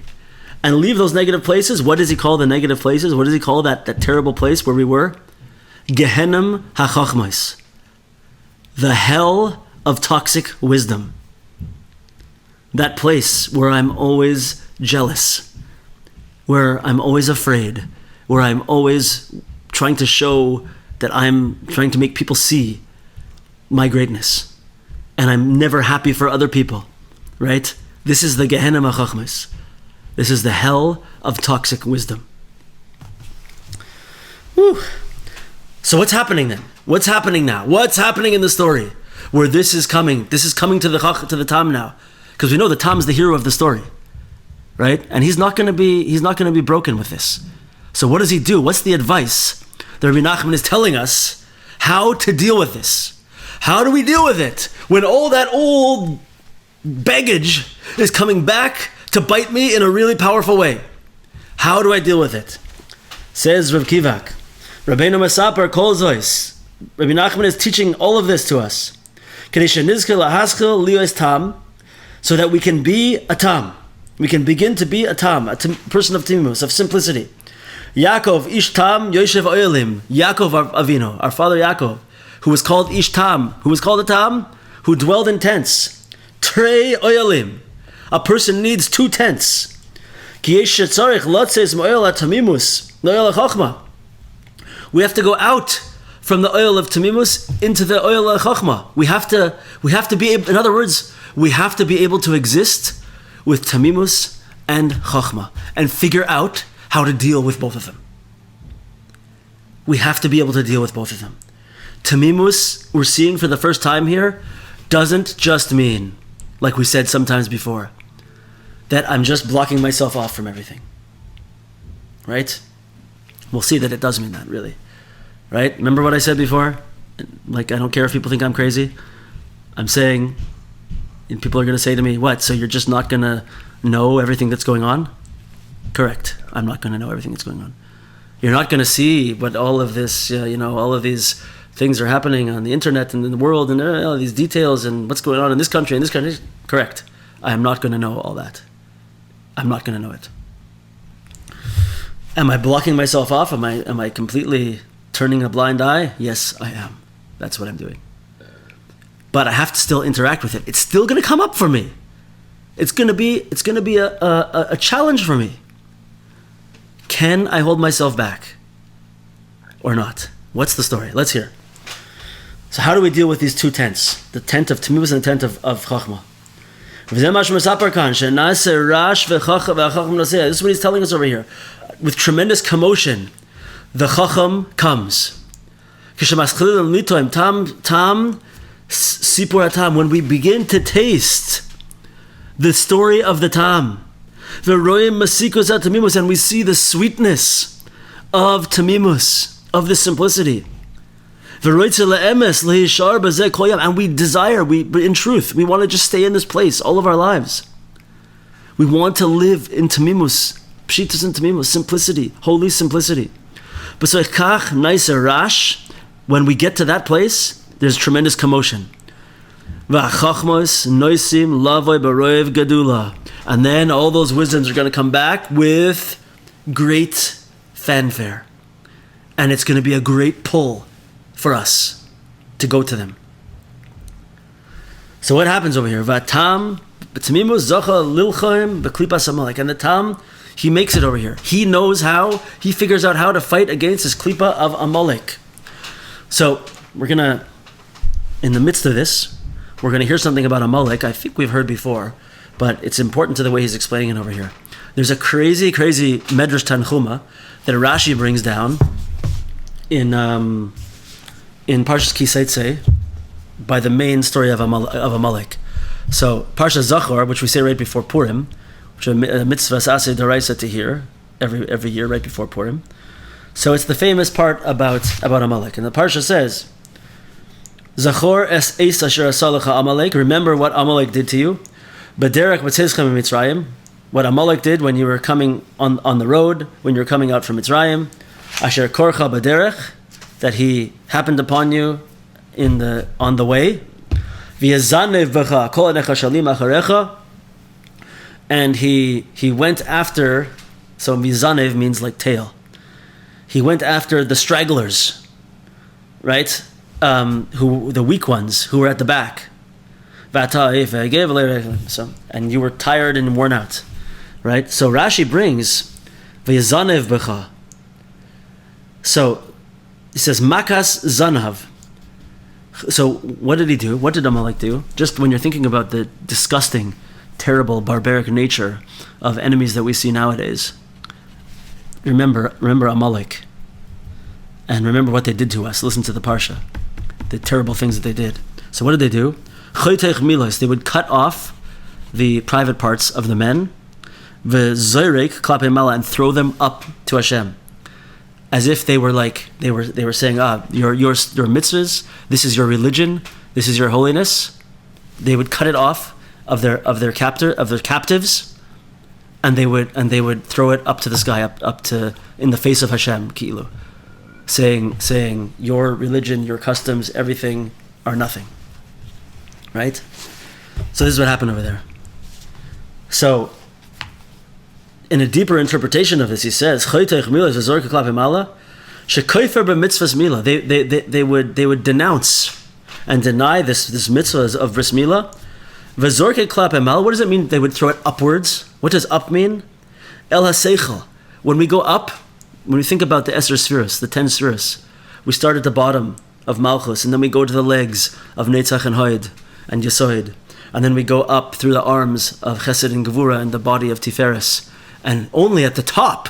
A: and leave those negative places. What does he call the negative places? What does he call that terrible place where we were? Gehenem hachachmos. The hell of toxic wisdom. That place where I'm always jealous, where I'm always afraid, where I'm always trying to show that I'm trying to make people see my greatness, and I'm never happy for other people, right? This is the Gehenna HaChachmas. This is the hell of toxic wisdom. Whew. So what's happening then? What's happening now? What's happening in the story where this is coming to the Tam now? Because we know the Tam's the hero of the story, right? And he's not going to be broken with this. So what does he do? What's the advice that Rabbi Nachman is telling us how to deal with this? How do we deal with it when all that old baggage is coming back to bite me in a really powerful way? How do I deal with it? Says Rav Kivak, Rabbeinu Masaper Kol Zois. Rabbi Nachman is teaching all of this to us. So that we can be a Tam. We can begin to be a Tam, person of Timus, of simplicity. Yaakov, Ish Tam, Yoshev Oyelim. Yaakov Avinu, our father Yaakov, who was called Ish Tam, who was called a Tam, who dwelled in tents. Trei Oyelim. A person needs 2 tents. We have to go out from the oil of Tamimus into the oil of Chochmah. We have to be able, in other words, we have to be able to exist with Tamimus and Chochmah and figure out how to deal with both of them. We have to be able to deal with both of them. Tamimus, we're seeing for the first time here, doesn't just mean, like we said sometimes before, that I'm just blocking myself off from everything. Right? We'll see that it does mean that, really. Right? Remember what I said before? Like, I don't care if people think I'm crazy. I'm saying, and people are going to say to me, what, so you're just not going to know everything that's going on? Correct. I'm not going to know everything that's going on. You're not going to see what all of this, all of these things are happening on the internet and in the world and all these details and what's going on in this country and this country. Correct. I am not going to know all that. I'm not going to know it. Am I blocking myself off? Am I completely turning a blind eye? Yes, I am. That's what I'm doing. but I have to still interact with it. It's still going to come up for me. It's going to be a challenge for me. Can I hold myself back or not? What's the story? Let's hear. So how do we deal with these two tents? The tent of Tamimus and the tent of Chochmah. This is what he's telling us over here. With tremendous commotion, the Chochom comes. When we begin to taste the story of the Tam, and we see the sweetness of Tamimus, of the simplicity. And we desire, in truth, we want to just stay in this place all of our lives. We want to live in Tamimus, Pshitus and Tamimus, simplicity, holy simplicity. But when we get to that place, there's tremendous commotion. And then all those wisdoms are going to come back with great fanfare. And it's going to be a great pull for us to go to them. So what happens over here? And the Tam, he makes it over here. He knows how, he figures out how to fight against this klipa of Amalek. So we're going to, in the midst of this, we're going to hear something about Amalek. I think we've heard before, but it's important to the way he's explaining it over here. There's a crazy Medrash Tanchuma that Rashi brings down in Parshas Kiseitse by the main story of Amalek. So Parsha Zachor, which we say right before Purim, which is a mitzvah aseh d'oraisa to hear every year right before Purim. So it's the famous part about Amalek, and the Parsha says, Zachor es eis asher asalecha Amalek. Remember what Amalek did to you. B'derech b'tzeischem Mitzrayim. What Amalek did when you were coming on the road, when you were coming out from Mitzrayim. Asher korcha b'derech, that he happened upon you on the way. V'yazanev b'cha kol anecha shalim acharecha. And he went after, so v'yazanev means like tail. He went after the stragglers, right? Who the weak ones who were at the back. And you were tired and worn out, right? So Rashi brings v'yazanev b'cha. So he says makas zanav. So what did he do? What did Amalek do? Just when you're thinking about the disgusting, terrible, barbaric nature of enemies that we see nowadays, remember Amalek, and remember what they did to us. Listen to the parsha, the terrible things that they did. So what did they do? They would cut off the private parts of the men, and throw them up to Hashem, as if they were saying, your mitzvahs, this is your religion, this is your holiness. They would cut it off of their captives, and they would throw it up to the sky, up to in the face of Hashem, ki'ilu, saying your religion, your customs, everything are nothing. Right? So this is what happened over there. So in a deeper interpretation of this, he says, they would denounce and deny this mitzvah of bris milah. What does it mean they would throw it upwards? What does up mean? El haseichel. When we go up, when we think about the Esser Spheres, the 10 Spheres, we start at the bottom of Malchus, and then we go to the legs of Netzach and Hod and Yesoid, and then we go up through the arms of Chesed and Gevura and the body of Tiferes, and only at the top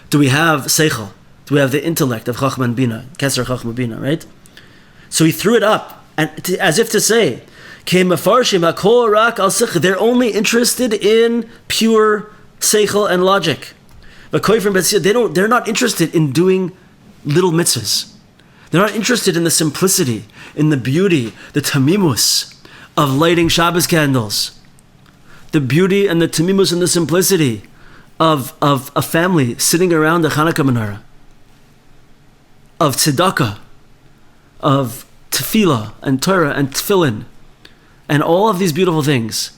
A: do we have Seichel, do we have the intellect of Chochma and Bina, Keser Chochma Bina, right? So he threw it up, and as if to say, they're only interested in pure Seichel and logic. They're not interested in doing little mitzvahs. They're not interested in the simplicity, in the beauty, the tamimus of lighting Shabbos candles. The beauty and the tamimus and the simplicity of a family sitting around the Hanukkah menorah. Of tzedakah, of tefillah and Torah and tefillin, and all of these beautiful things.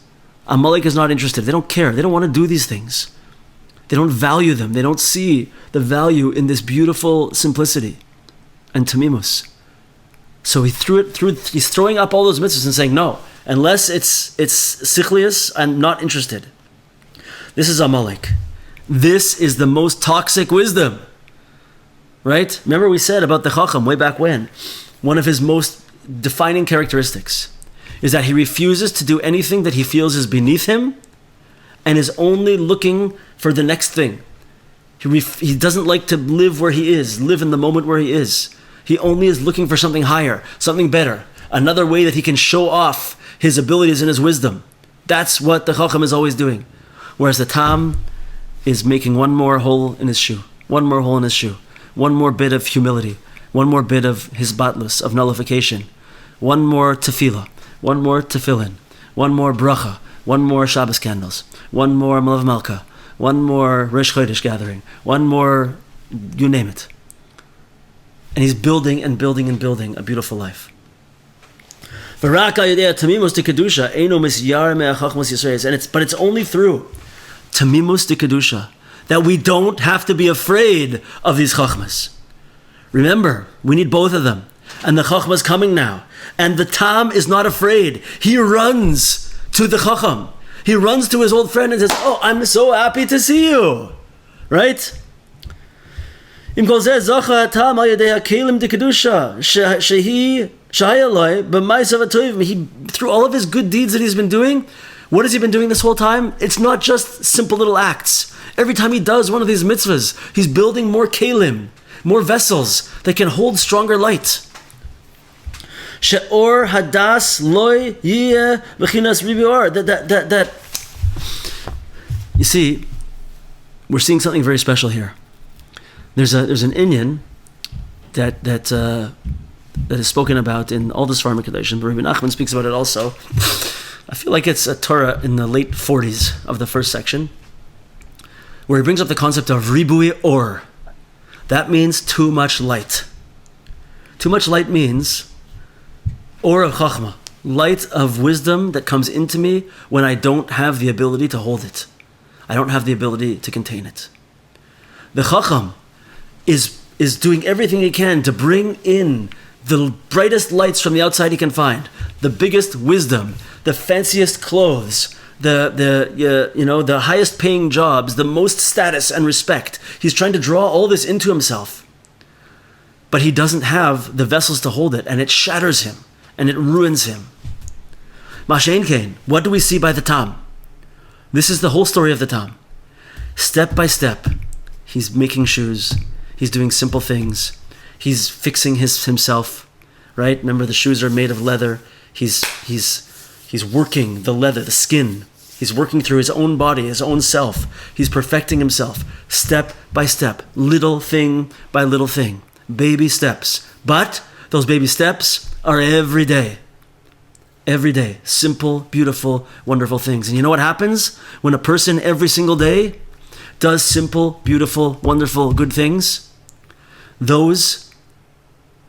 A: Amalek is not interested. They don't care. They don't want to do these things. They don't value them. They don't see the value in this beautiful simplicity and tamimus. So he's throwing up all those mitzvahs and saying, no, unless it's sichlius, I'm not interested. This is Amalek. This is the most toxic wisdom. Right? Remember we said about the Chochom way back when, one of his most defining characteristics is that he refuses to do anything that he feels is beneath him and is only looking for the next thing. He doesn't like to live where he is, live in the moment where he is. He only is looking for something higher, something better, another way that he can show off his abilities and his wisdom. That's what the Chochom is always doing. Whereas the Tam is making one more hole in his shoe, one more hole in his shoe, one more bit of humility, one more bit of his batlus, of nullification, one more tefillah, one more tefillin, one more bracha, one more Shabbos candles, one more Malav Malka, one more Rosh Chodesh gathering, one more, you name it. And he's building and building and building a beautiful life. But it's only through tamimus de kedusha that we don't have to be afraid of these chachmas. Remember, we need both of them. And the chachma is coming now. And the tam is not afraid. He runs to the chacham. He runs to his old friend and says, oh, I'm so happy to see you. Right? Through all of his good deeds that he's been doing, what has he been doing this whole time? It's not just simple little acts. Every time he does one of these mitzvahs, he's building more kelim, more vessels that can hold stronger light. She'or hadas loy yeh v'chinas ribior. That. You see, we're seeing something very special here. There's an Inyan that is spoken about in all the Svarim Kedoshim, but Rabbi Nachman speaks about it also. I feel like it's a Torah in the late 40s of the first section, where he brings up the concept of ribui or. That means too much light. Too much light means or of chachma, light of wisdom that comes into me when I don't have the ability to hold it. I don't have the ability to contain it. The chacham is doing everything he can to bring in the brightest lights from the outside he can find, the biggest wisdom, the fanciest clothes, the highest paying jobs, the most status and respect. He's trying to draw all this into himself, but he doesn't have the vessels to hold it, and it shatters him and it ruins him. Mashen Kain, what do we see by the Tam? This is the whole story of the Tam. Step by step, he's making shoes. He's doing simple things. He's fixing himself, right? Remember, the shoes are made of leather. He's working the leather, the skin. He's working through his own body, his own self. He's perfecting himself, step by step, little thing by little thing, baby steps. But those baby steps are every day. Every day, simple, beautiful, wonderful things. And you know what happens when a person every single day does simple, beautiful, wonderful, good things? Those,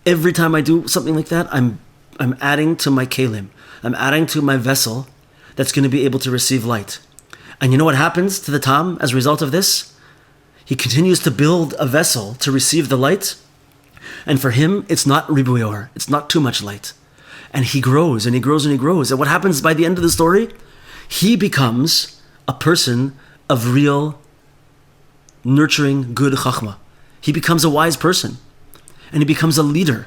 A: every time I do something like that, I'm adding to my kelim. I'm adding to my vessel that's going to be able to receive light. And you know what happens to the Tam as a result of this? He continues to build a vessel to receive the light. And for him, it's not ribuyor. It's not too much light. And he grows and he grows and he grows. And what happens by the end of the story? He becomes a person of real, nurturing, good chachma. He becomes a wise person. And he becomes a leader.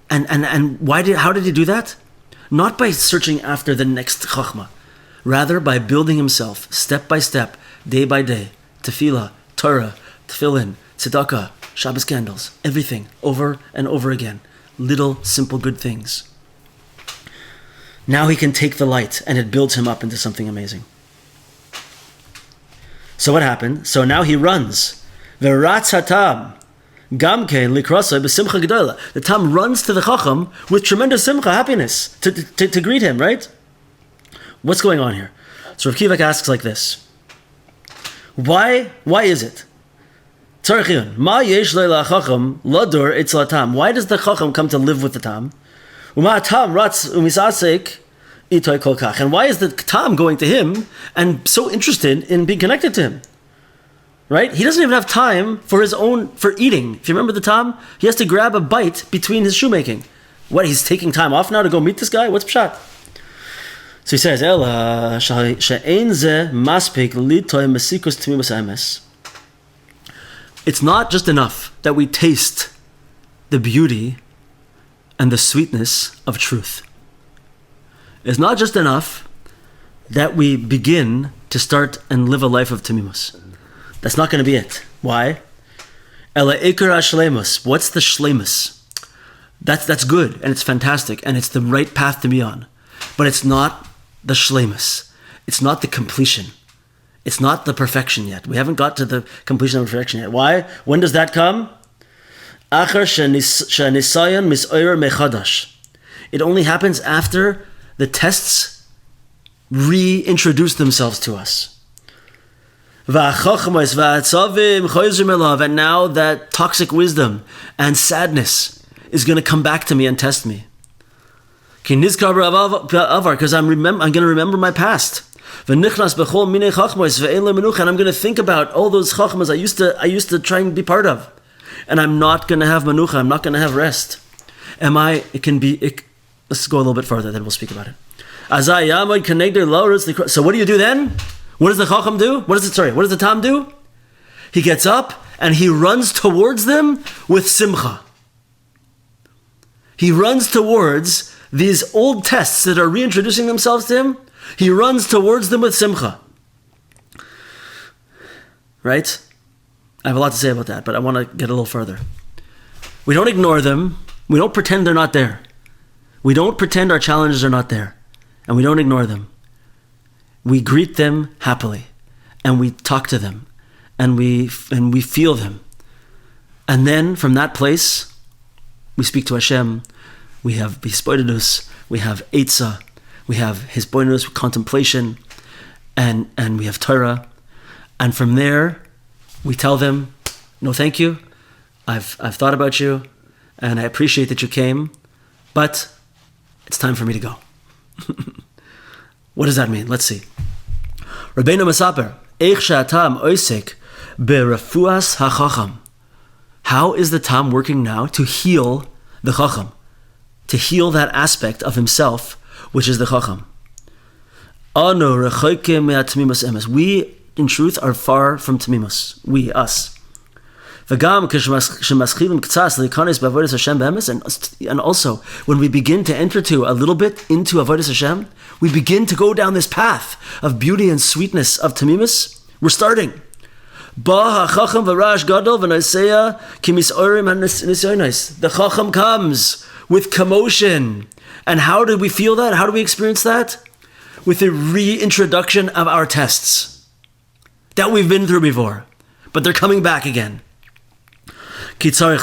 A: And how did he do that? Not by searching after the next chachma. Rather by building himself step by step, day by day. Tefillah, Torah, tefillin, tzedakah, Shabbos candles, everything over and over again. Little, simple, good things. Now he can take the light and it builds him up into something amazing. So what happened? So now he runs. V'ratz hatam gamkein likrasoi b'simcha gedola. The Tam runs to the Chacham with tremendous simcha, happiness, to greet him, right? What's going on here? So Rav Kivak asks like this. Why is it? Ma yesh leila Chacham ladur etzel Tam. Why does the Chacham come to live with the Tam? Uma Tam ratz umisasek itoy kolkach. And why is the Tam going to him and so interested in being connected to him? Right? He doesn't even have time for eating. If you remember the Tam, he has to grab a bite between his shoemaking. What, he's taking time off now to go meet this guy? What's pshat? So he says, Ela she'ein ze maspik litoy mesikus tmimus emes. It's not just enough that we taste the beauty and the sweetness of truth. It's not just enough that we begin to start and live a life of tamimus. That's not going to be it. Why? Ela ikar shleimus. What's the shleimus? That's good and it's fantastic and it's the right path to be on. But it's not the shleimus. It's not the completion. It's not the perfection yet. We haven't got to the completion of perfection yet. Why? When does that come? It only happens after the tests reintroduce themselves to us. And now that toxic wisdom and sadness is going to come back to me and test me. Because I'm going to remember my past. And I'm going to think about all those chachmas I used to try and be part of. And I'm not going to have manucha, I'm not going to have rest. Let's go a little bit further, then we'll speak about it. So what do you do then? What does the chacham do? What does the tam do? He gets up and he runs towards them with simcha. He runs towards these old tests that are reintroducing themselves to him. He runs towards them with simcha. Right? I have a lot to say about that, but I want to get a little further. We don't ignore them. We don't pretend they're not there. We don't pretend our challenges are not there. And we don't ignore them. We greet them happily. And we talk to them. And we feel them. And then from that place, we speak to Hashem. We have hispoidus. We have eitzah. We have hispoidus, contemplation. And we have Torah. And from there, we tell them, no, thank you. I've thought about you, and I appreciate that you came, but it's time for me to go. What does that mean? Let's see. Rabbeinu Masaper, Eich she'atam oisek berefuas hachacham. How is the tam working now to heal the chacham, to heal that aspect of himself, which is the chacham? Anu rechokim me'atmimus emes. We, in truth, are far from tamimus. We, us. And also, when we begin to enter a little bit into avodas Hashem, we begin to go down this path of beauty and sweetness of tamimus. We're starting. The chacham comes with commotion. And how do we feel that? How do we experience that? With the reintroduction of our tests that we've been through before, but they're coming back again. Sorry, I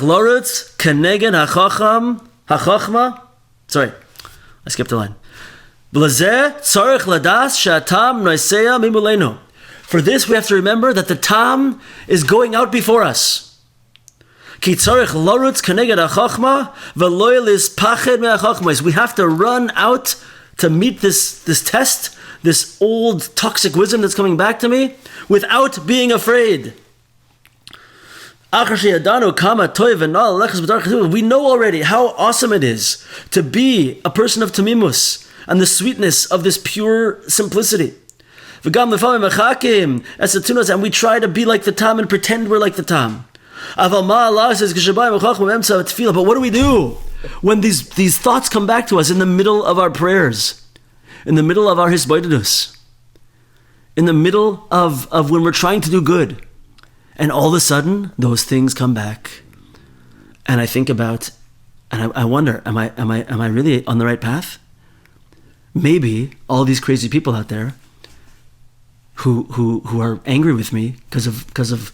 A: skipped a line. For this, we have to remember that the tam is going out before us. We have to run out to meet this test, this old toxic wisdom that's coming back to me, without being afraid. We know already how awesome it is to be a person of tamimus and the sweetness of this pure simplicity. And we try to be like the tam and pretend we're like the tam. But what do we do when these thoughts come back to us in the middle of our prayers, in the middle of our hisboidus, in the middle of when we're trying to do good? And all of a sudden, those things come back, and I think about, and I wonder, am I really on the right path? Maybe all these crazy people out there who are angry with me because of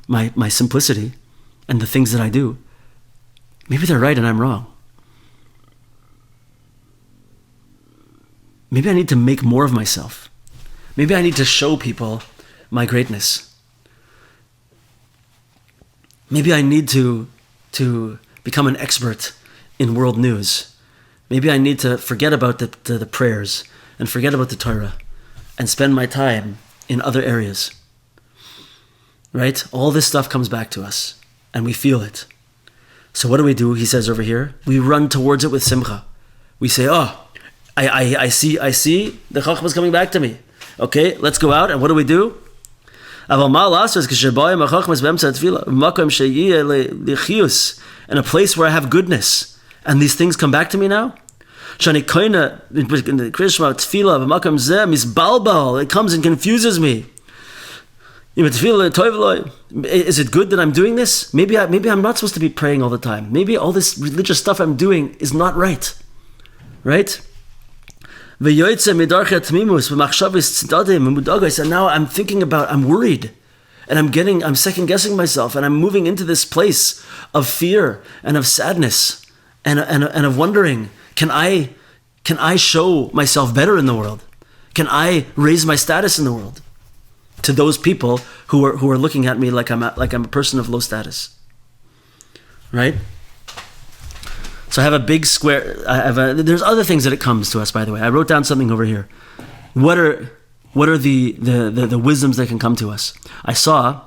A: my simplicity and the things that I do, maybe they're right and I'm wrong. Maybe I need to make more of myself. Maybe I need to show people my greatness. Maybe I need to become an expert in world news. Maybe I need to forget about the prayers and forget about the Torah and spend my time in other areas. Right? All this stuff comes back to us and we feel it. So what do? He says over here, we run towards it with simcha. We say, oh, I see the Chochmah is coming back to me. Okay, let's go out, and what do? In a place where I have goodness, and these things come back to me now. It comes and confuses me. Is it good that I'm doing this? Maybe I'm not supposed to be praying all the time. Maybe all this religious stuff I'm doing is not right. Right? And now I'm thinking about, I'm worried, and I'm second guessing myself, and I'm moving into this place of fear and of sadness and of wondering, can I show myself better in the world? Can I raise my status in the world to those people who are looking at me like I'm a person of low status? Right? So I have a big square. There's other things that it comes to us. By the way, I wrote down something over here. What are the wisdoms that can come to us? I saw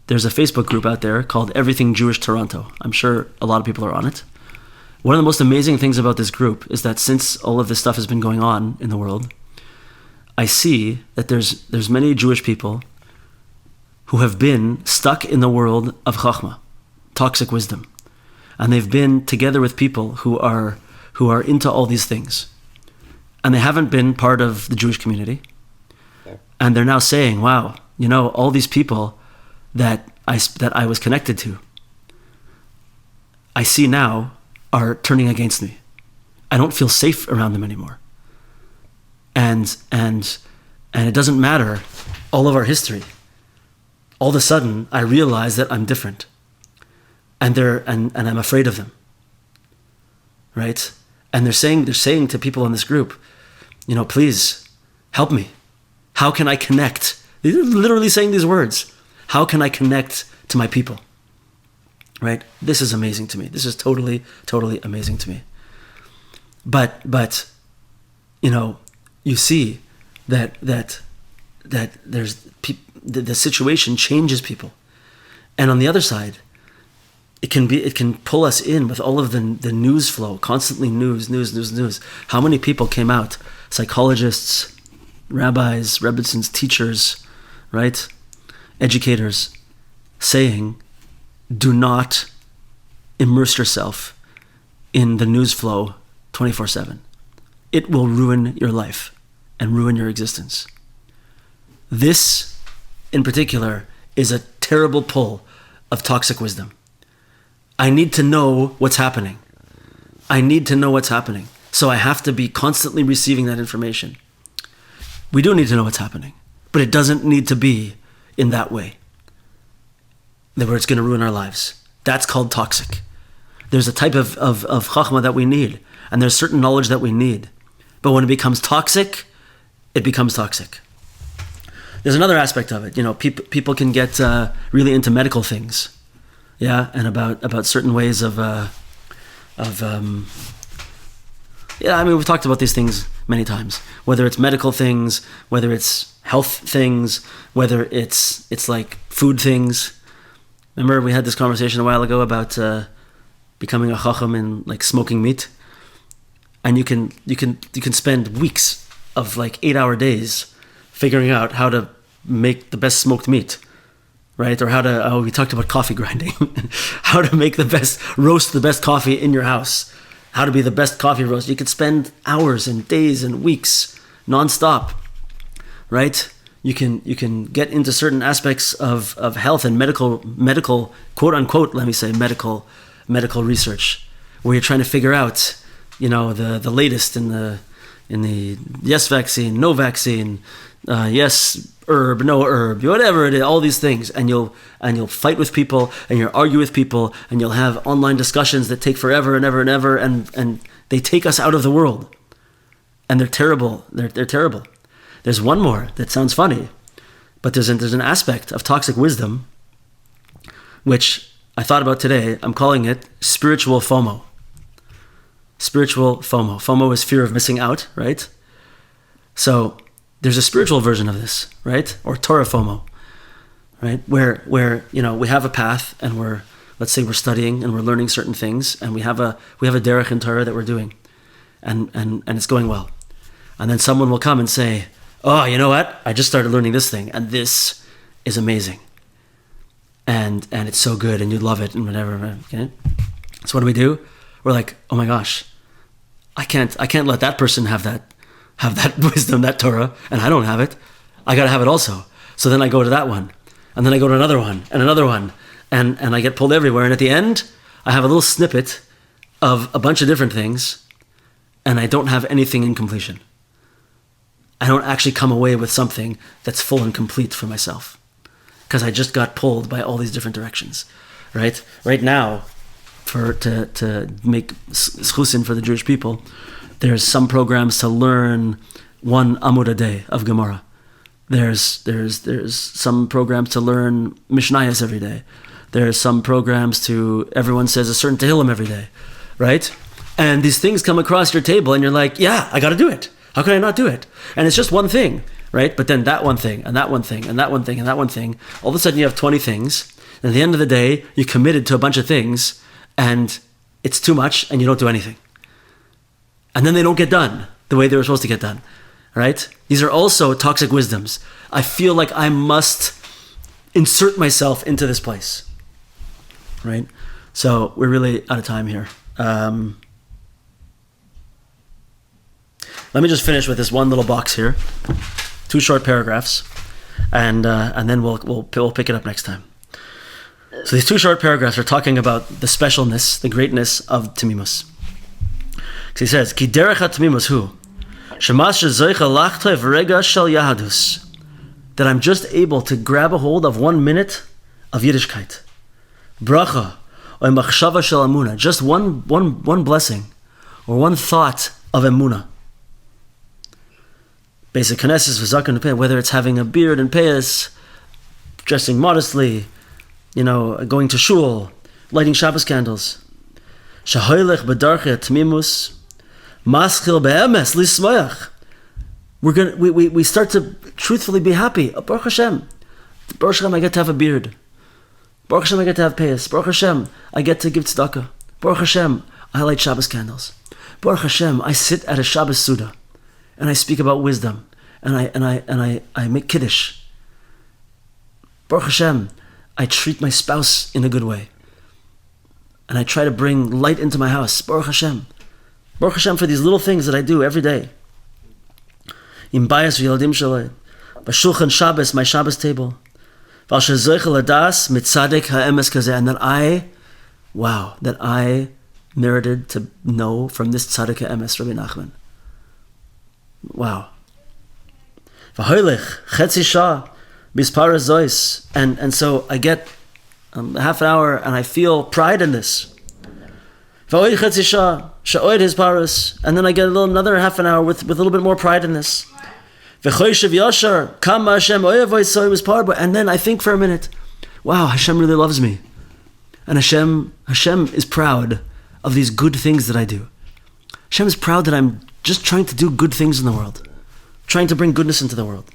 A: there's a Facebook group out there called Everything Jewish Toronto. I'm sure a lot of people are on it. One of the most amazing things about this group is that since all of this stuff has been going on in the world, I see that there's many Jewish people who have been stuck in the world of Chochmah, toxic wisdom. And they've been together with people who are into all these things. And they haven't been part of the Jewish community. And they're now saying, wow, all these people that I was connected to, I see now are turning against me. I don't feel safe around them anymore. And it doesn't matter all of our history. All of a sudden, I realize that I'm different. And I'm afraid of them, right? And they're saying to people in this group, please help me. How can I connect? They're literally saying these words. How can I connect to my people? Right? This is amazing to me. This is totally, totally amazing to me. But you see that there's the situation changes people, and on the other side, it can pull us in with all of the news flow, constantly news. How many people came out, psychologists, rabbis, rebbitzins, teachers, right, educators, saying, do not immerse yourself in the news flow 24/7. It will ruin your life and ruin your existence. This, in particular, is a terrible pull of toxic wisdom. I need to know what's happening. So I have to be constantly receiving that information. We do need to know what's happening, but it doesn't need to be in that way, where it's going to ruin our lives. That's called toxic. There's a type of Chochmah that we need, and there's certain knowledge that we need. But when it becomes toxic, it becomes toxic. There's another aspect of it. People can get really into medical things. Yeah, and about certain ways we've talked about these things many times. Whether it's medical things, whether it's health things, whether it's like food things. Remember we had this conversation a while ago about becoming a Chochom and like smoking meat, and you can spend weeks of like 8-hour days figuring out how to make the best smoked meat. Right? Or we talked about coffee grinding. How to roast the best coffee in your house. How to be the best coffee roast. You could spend hours and days and weeks nonstop. Right? You can get into certain aspects of health and medical quote unquote, let me say, medical research, where you're trying to figure out, the latest in the yes vaccine, no vaccine, yes herb, no herb, whatever it is, all these things, and you'll fight with people, and you'll argue with people, and you'll have online discussions that take forever and ever and ever, and they take us out of the world, and they're terrible. They're terrible. There's one more that sounds funny, but there's an aspect of toxic wisdom which I thought about today. I'm calling it spiritual FOMO. Spiritual FOMO. FOMO is fear of missing out, right? So there's a spiritual version of this, right? Or Torah FOMO, right? Where we have a path and we're let's say we're studying and we're learning certain things, and we have a derech in Torah that we're doing, and it's going well. And then someone will come and say, oh, you know what? I just started learning this thing, and this is amazing. And it's so good, and you love it, and whatever. Okay? So what do? We're like, oh my gosh, I can't let that person have that wisdom, that Torah, and I don't have it. I got to have it also. So then I go to that one, and then I go to another one, and I get pulled everywhere. And at the end, I have a little snippet of a bunch of different things, and I don't have anything in completion. I don't actually come away with something that's full and complete for myself, because I just got pulled by all these different directions, right? Right now, to make schusin for the Jewish people, there's some programs to learn one amud a day of Gemara. There's some programs to learn Mishnayos every day. There's some programs to, everyone says a certain Tehillim every day, right? And these things come across your table and you're like, yeah, I got to do it. How can I not do it? And it's just one thing, right? But then that one thing, and that one thing, and that one thing, and that one thing, all of a sudden you have 20 things. And at the end of the day, you committed to a bunch of things and it's too much and you don't do anything. And then they don't get done the way they were supposed to get done, right? These are also toxic wisdoms. I feel like I must insert myself into this place, right? So we're really out of time here. Let me just finish with this one little box here, 2 short paragraphs, and then we'll pick it up next time. So these 2 short paragraphs are talking about the specialness, the greatness of Tamimus. So he says, "Ki derech ha-tamimus hu, shemas shezoicha lachtoiv rega shel yahadus," that I'm just able to grab a hold of 1 minute of Yiddishkeit, bracha or machshava shel amuna, just one blessing or one thought of emuna. Basic Knesses, v'zaken peh, whether it's having a beard and peyas, dressing modestly, going to shul, lighting Shabbos candles. Shahoylech b'darche tmimus, maschil be'emes lismoyach. We start to truthfully be happy. Baruch Hashem. Baruch Hashem, I get to have a beard. Baruch Hashem, I get to have peyas. Baruch Hashem, I get to give tzedakah. Baruch Hashem, I light Shabbos candles. Baruch Hashem, I sit at a Shabbos Suda. And I speak about wisdom, and I make kiddush. Baruch Hashem, I treat my spouse in a good way, and I try to bring light into my house. Baruch Hashem for these little things that I do every day. Im bayis v'yildim shalei, b'shulchan Shabbos, my Shabbos table, v'al shezoichel adas mitzadek ha'emes kazeh, and that I merited to know from this tzaddik ha'emes, Rabbi Nachman. Wow. V'hoylech chetzi shah bispara zois, and so I get half an hour and I feel pride in this. V'hoy chetzi shah sha'oid his paras, and then I get another half an hour with a little bit more pride in this. V'choyshev yashar kama Hashem oyevoy soy bisparba, and then I think for a minute, wow, Hashem really loves me, and Hashem is proud of these good things that I do. Hashem is proud that I'm just trying to do good things in the world, trying to bring goodness into the world.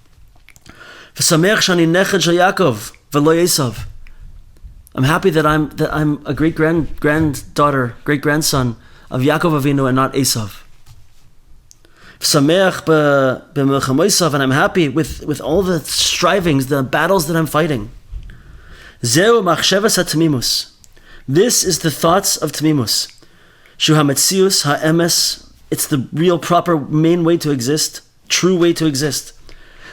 A: I'm happy that I'm a great granddaughter, great grandson of Yaakov Avinu and not Esav. And I'm happy with all the strivings, the battles that I'm fighting. This is the thoughts of Tamimus. Shu hametzius ha'emes. It's the real, proper, main way to exist, true way to exist.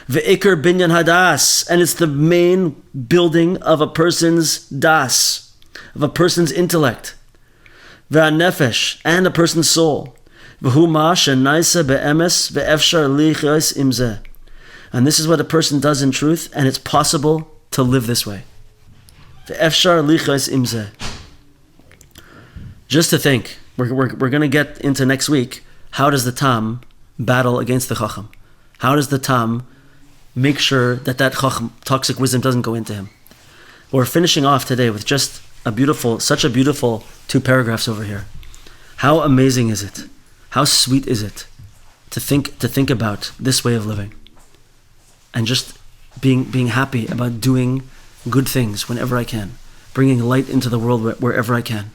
A: Ve'ikr binyan hadas, and it's the main building of a person's das, of a person's intellect. Ve'anefesh, and a person's soul. V'hu ma shenaisa be'emes ve'efshar lichos imzeh. And this is what a person does in truth, and it's possible to live this way. Ve'efshar lichos imzeh. Just to think, we're going to get into next week, how does the Tam battle against the Chochom? How does the Tam make sure that Chochom, toxic wisdom, doesn't go into him? We're finishing off today with just such a beautiful 2 paragraphs over here. How amazing is it? How sweet is it to think about this way of living? And just being happy about doing good things whenever I can. bringing light into the world wherever I can.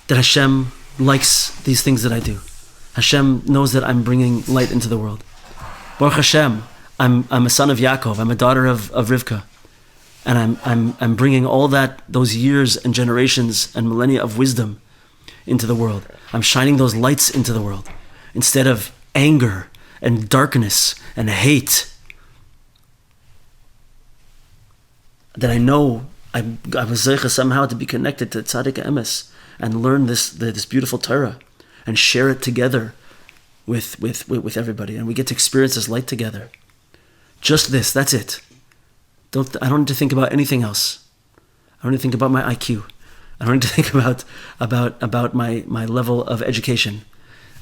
A: That Hashem likes these things that I do. Hashem knows that I'm bringing light into the world. Baruch Hashem, I'm a son of Yaakov. I'm a daughter of Rivka, and I'm bringing all those years and generations and millennia of wisdom into the world. I'm shining those lights into the world instead of anger and darkness and hate. That I know I was zeicha somehow to be connected to Tzaddik Emes and learn this beautiful Torah and share it together with everybody, and we get to experience this light together. Just this, that's it. I don't need to think about anything else. I don't need to think about my IQ. I don't need to think about my level of education.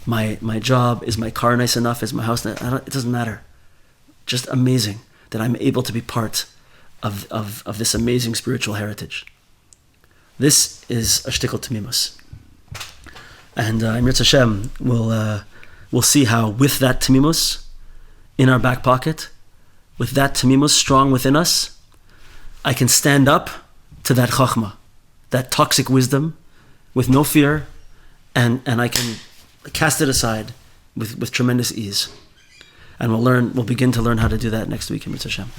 A: My job, is my car nice enough? Is my house nice? It doesn't matter. Just amazing that I'm able to be part of this amazing spiritual heritage. This is a shtickle tamimus. And Emir Hashem we'll see how with that tamimus in our back pocket, with that tamimus strong within us, I can stand up to that chochmah, that toxic wisdom, with no fear, and I can cast it aside with tremendous ease. And we'll begin to learn how to do that next week, Emir Hashem.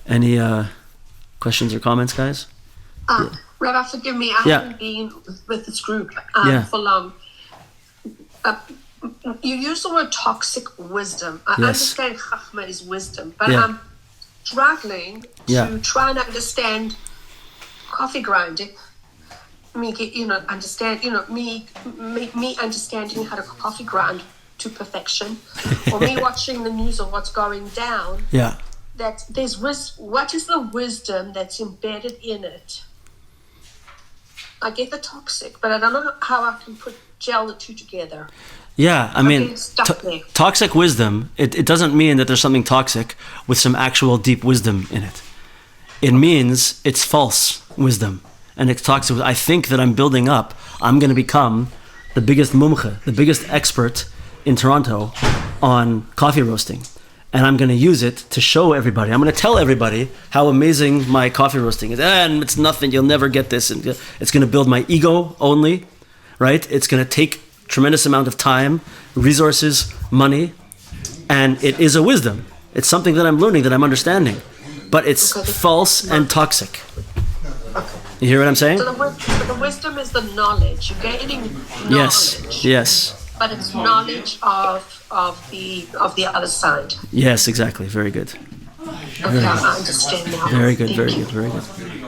A: Any questions or comments, guys?
B: Rabbi, forgive me, I haven't been with this group for long. You use the word toxic wisdom. I understand Chachma is wisdom, but I'm struggling to try and understand coffee grinding. Me understanding how to coffee grind to perfection, or me watching the news of what's going down.
A: Yeah.
B: That there's what is the wisdom that's embedded in it? I get the toxic, but I don't know how I can gel the two together.
A: Yeah, I mean, toxic wisdom, it doesn't mean that there's something toxic with some actual deep wisdom in it. It means it's false wisdom, and it's toxic. I think that I'm building up, I'm going to become the biggest mumche, the biggest expert in Toronto on coffee roasting. And I'm going to use it to show everybody. I'm going to tell everybody how amazing my coffee roasting is. And it's nothing, you'll never get this. And it's going to build my ego only, right? It's going to take tremendous amount of time, resources, money. And it is a wisdom. It's something that I'm learning, that I'm understanding. But it's false and toxic. You hear what I'm saying?
B: So the wisdom is the knowledge. You're gaining knowledge.
A: Yes.
B: But it's knowledge of the other side.
A: Yes, exactly. Very good.
B: Okay, I understand now.
A: Very good.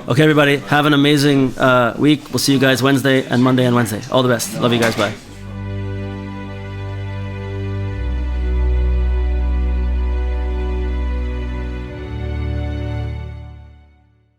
A: Okay, everybody, have an amazing week. We'll see you guys Wednesday and Monday and Wednesday. All the best. Love you guys. Bye.